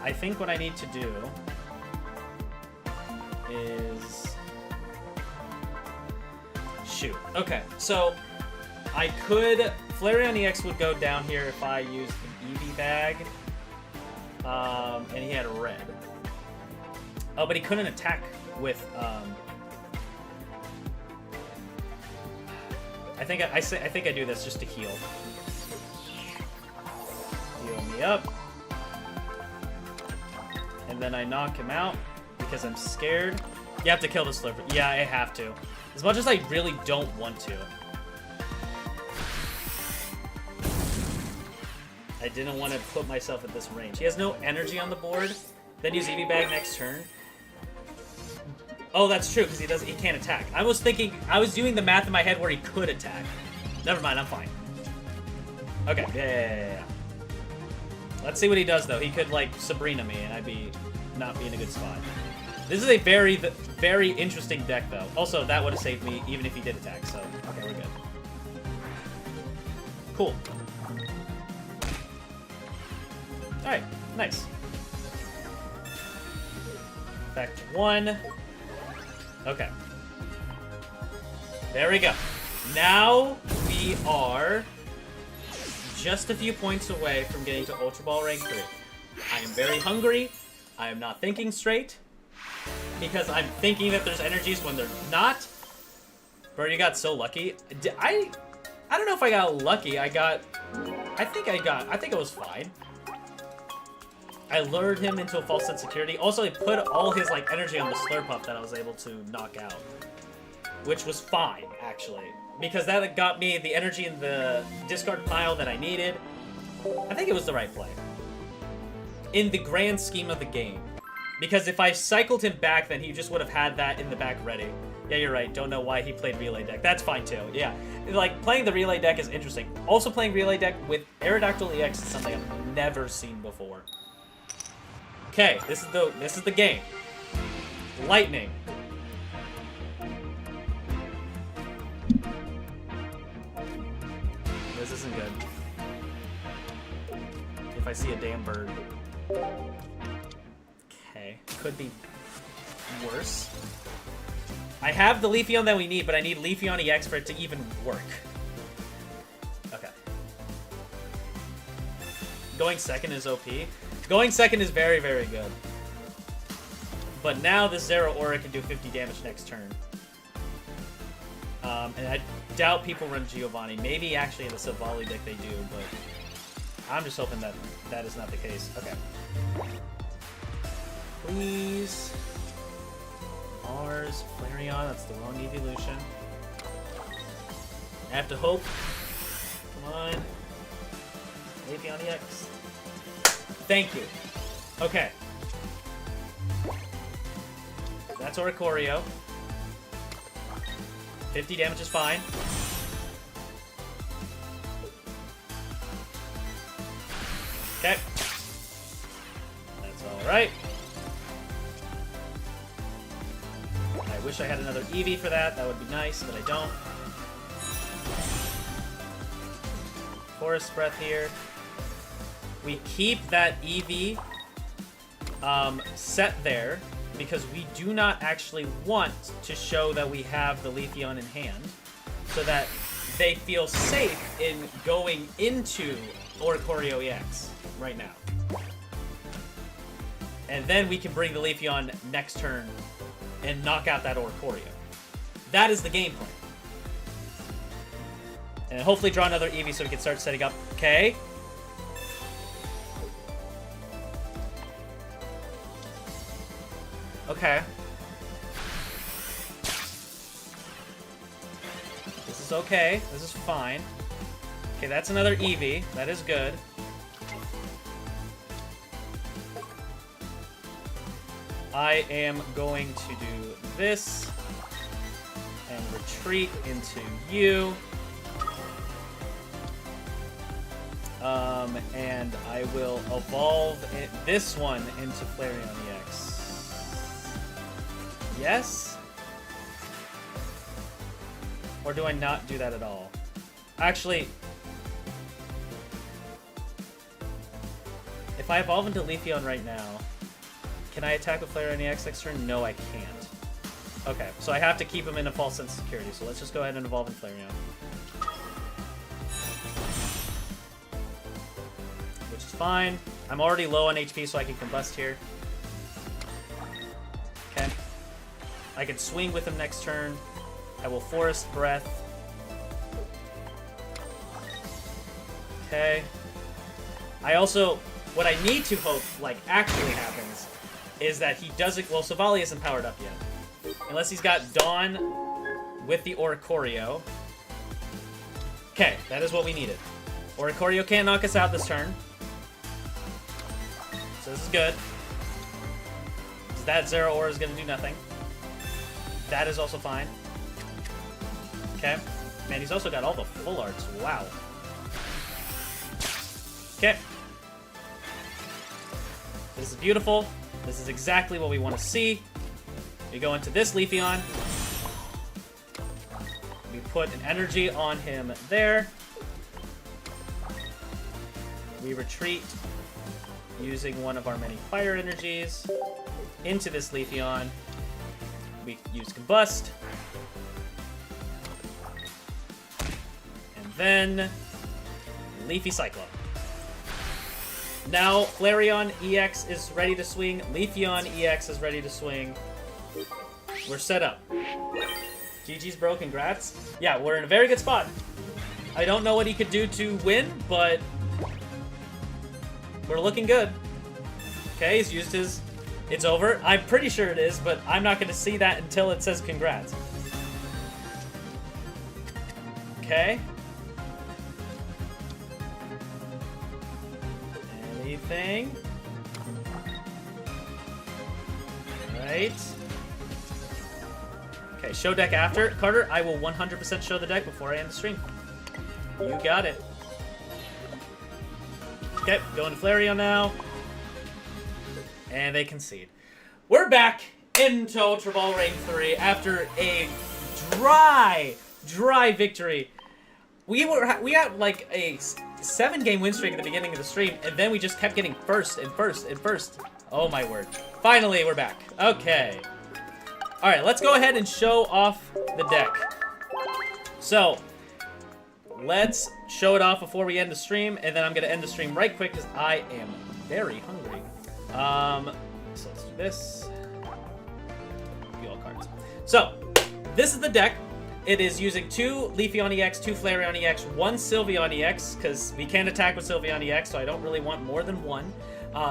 I think what I need to do is... Shoot. Okay, so I could... Flareon EX would go down here if I used an Eevee Bag. And he had a red. Oh, but he couldn't attack with... I think I do this just to heal. Heal me up. And then I knock him out because I'm scared. You have to kill the Slurper. Yeah, I have to. As much as I really don't want to. I didn't want to put myself at this range. He has no energy on the board. Then use Eevee Bag next turn. Oh, that's true, because he can't attack. I was doing the math in my head where he could attack. Never mind, I'm fine. Okay, yeah. Let's see what he does, though. He could, like, Sabrina me, and I'd not be in a good spot. This is a very interesting deck, though. Also, that would have saved me, even if he did attack, so, okay, we're good. Cool. Alright, nice. Effect 1. Okay. There we go. Now we are just a few points away from getting to Ultra Ball Rank 3. I am very hungry. I am not thinking straight. Because I'm thinking that there's energies when they're not. Bro, you got so lucky. I don't know if I got lucky. I think it was fine. I lured him into a false sense of security. Also, he put all his like energy on the Slurpuff that I was able to knock out. Which was fine, actually. Because that got me the energy in the discard pile that I needed. I think it was the right play. In the grand scheme of the game. Because if I cycled him back, then he just would have had that in the back ready. Yeah, you're right. Don't know why he played Relay Deck. That's fine, too. Yeah. Like, playing the Relay Deck is interesting. Also, playing Relay Deck with Aerodactyl EX is something I've never seen before. Okay, this is the game. Lightning. This isn't good. If I see a damn bird. Okay, could be worse. I have the Leafeon that we need, but I need Leafeon EX for it to even work. Okay. Going second is OP. Going second is very, very good. But now this Zero Aura can do 50 damage next turn. And I doubt people run Giovanni. Maybe actually in the Savali deck they do, but I'm just hoping that that is not the case. Okay. Please. Mars, Flareon, that's the wrong evolution. I have to hope. Come on. Leafeon EX. Thank you. Okay. That's Oricorio. 50 damage is fine. Okay. That's alright. I wish I had another Eevee for that. That would be nice, but I don't. Forest Breath here. We keep that Eevee set there because we do not actually want to show that we have the Leafeon in hand so that they feel safe in going into Oricorio EX right now. And then we can bring the Leafeon next turn and knock out that Oricorio. That is the game plan. And hopefully draw another Eevee so we can start setting up. Okay. Okay. This is okay. This is fine. Okay, that's another Eevee. That is good. I am going to do this and retreat into you. And I will evolve this one into Flareon EX. Yes? Or do I not do that at all? Actually, if I evolve into Leafeon right now, can I attack with Flareon EX next turn? No, I can't. Okay, so I have to keep him in a false sense of security, so let's just go ahead and evolve in Flareon. Which is fine. I'm already low on HP, so I can combust here. Okay. I can swing with him next turn. I will Forest Breath. Okay. I also, what I need to hope, like, actually happens is that he doesn't, well, Savali isn't powered up yet. Unless he's got Dawn with the Oricorio. Okay, that is what we needed. Oricorio can't knock us out this turn. So this is good. That Zero Aura is going to do nothing. That is also fine. Okay. Man, he's also got all the full arts. Wow. Okay. This is beautiful. This is exactly what we want to see. We go into this Leafeon. We put an energy on him there. we retreat using one of our many fire energies into this Leafeon. We use Combust. And then Leafy Cyclone. Now Flareon EX is ready to swing. Leafeon EX is ready to swing. We're set up. GG's bro, congrats. Yeah, we're in a very good spot. I don't know what he could do to win, but we're looking good. Okay, he's used his... It's over. I'm pretty sure it is, but I'm not going to see that until it says congrats. Okay. Anything? Alright. Okay, show deck after. Carter, I will 100% show the deck before I end the stream. You got it. Okay, going to Flareon now. And they concede. We're back into Ultra Ball Rank 3 after a dry victory. We had like a 7-game win streak at the beginning of the stream, and then we just kept getting first and first and first. Oh my word. Finally, we're back. Okay. Alright, let's go ahead and show off the deck. So, let's show it off before we end the stream, and then I'm going to end the stream right quick because I am very hungry. So let's do this. View all cards. So, this is the deck. It is using 2 Leafeon EX, 2 Flareon EX, 1 Sylveon EX, because we can't attack with Sylveon EX, so I don't really want more than 1.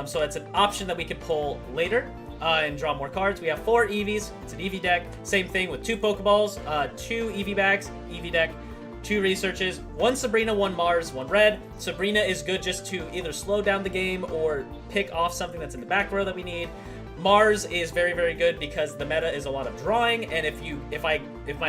So it's an option that we could pull later and draw more cards. We have 4 Eevees. It's an Eevee deck. Same thing with 2 Pokeballs, 2 Eevee bags, Eevee deck, 2 researches, 1 Sabrina, 1 Mars, 1 red. Sabrina is good just to either slow down the game or pick off something that's in the back row that we need. Mars is very, very good because the meta is a lot of drawing, and if my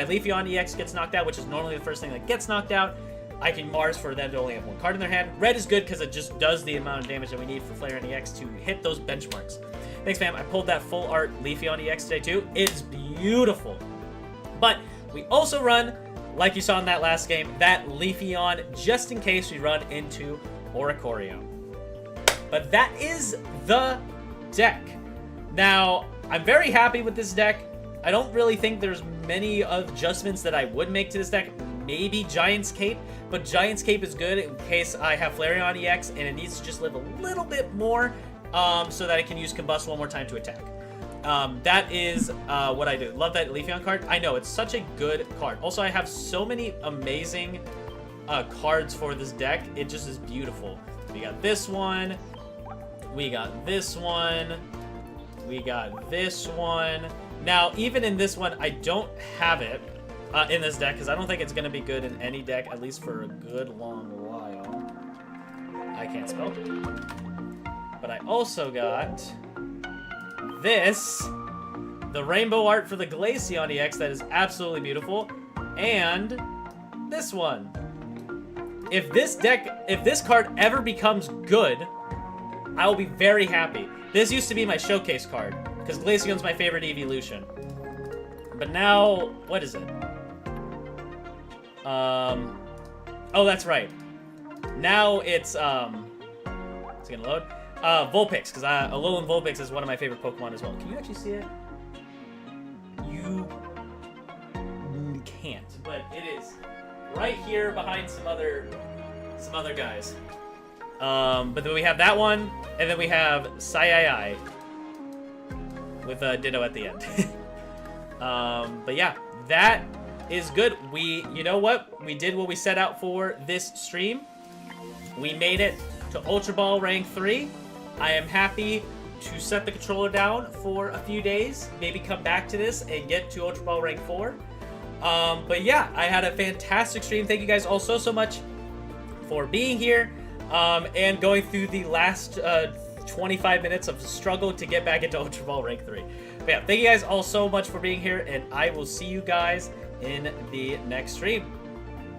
Leafeon EX gets knocked out, which is normally the first thing that gets knocked out, I can Mars for them to only have 1 card in their hand. Red is good because it just does the amount of damage that we need for Flareon EX to hit those benchmarks. Thanks, fam. I pulled that full art Leafeon EX today too. It's beautiful. But we also run, like you saw in that last game, that Leafeon just in case we run into Oricorio. But that is the deck. Now, I'm very happy with this deck. I don't really think there's many adjustments that I would make to this deck. Maybe Giant's Cape, but Giant's Cape is good in case I have Flareon EX and it needs to just live a little bit more so that it can use Combust 1 more time to attack. That is what I do. Love that Leafeon card. I know, it's such a good card. Also, I have so many amazing cards for this deck. It just is beautiful. We got this one. We got this one. We got this one. Now, even in this one, I don't have it in this deck because I don't think it's going to be good in any deck, at least for a good long while. I can't spell. But I also got this, the rainbow art for the Glaceon EX that is absolutely beautiful, and this one. If this card ever becomes good, I will be very happy. This used to be my showcase card, because Glaceon's my favorite evolution. But now, what is it? Oh, that's right. Now it's gonna load. Vulpix, because Alolan Vulpix is one of my favorite Pokemon as well. Can you actually see it? You can't, but it is right here behind some other guys. But then we have that one, and then we have Sai with a Ditto at the end. But yeah, that is good. You know what? We did what we set out for this stream. We made it to Ultra Ball Rank 3. I am happy to set the controller down for a few days, maybe come back to this and get to Ultra Ball Rank 4. But yeah, I had a fantastic stream. Thank you guys all so much for being here and going through the last 25 minutes of struggle to get back into Ultra Ball Rank 3. But yeah, thank you guys all so much for being here, and I will see you guys in the next stream.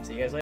See you guys later.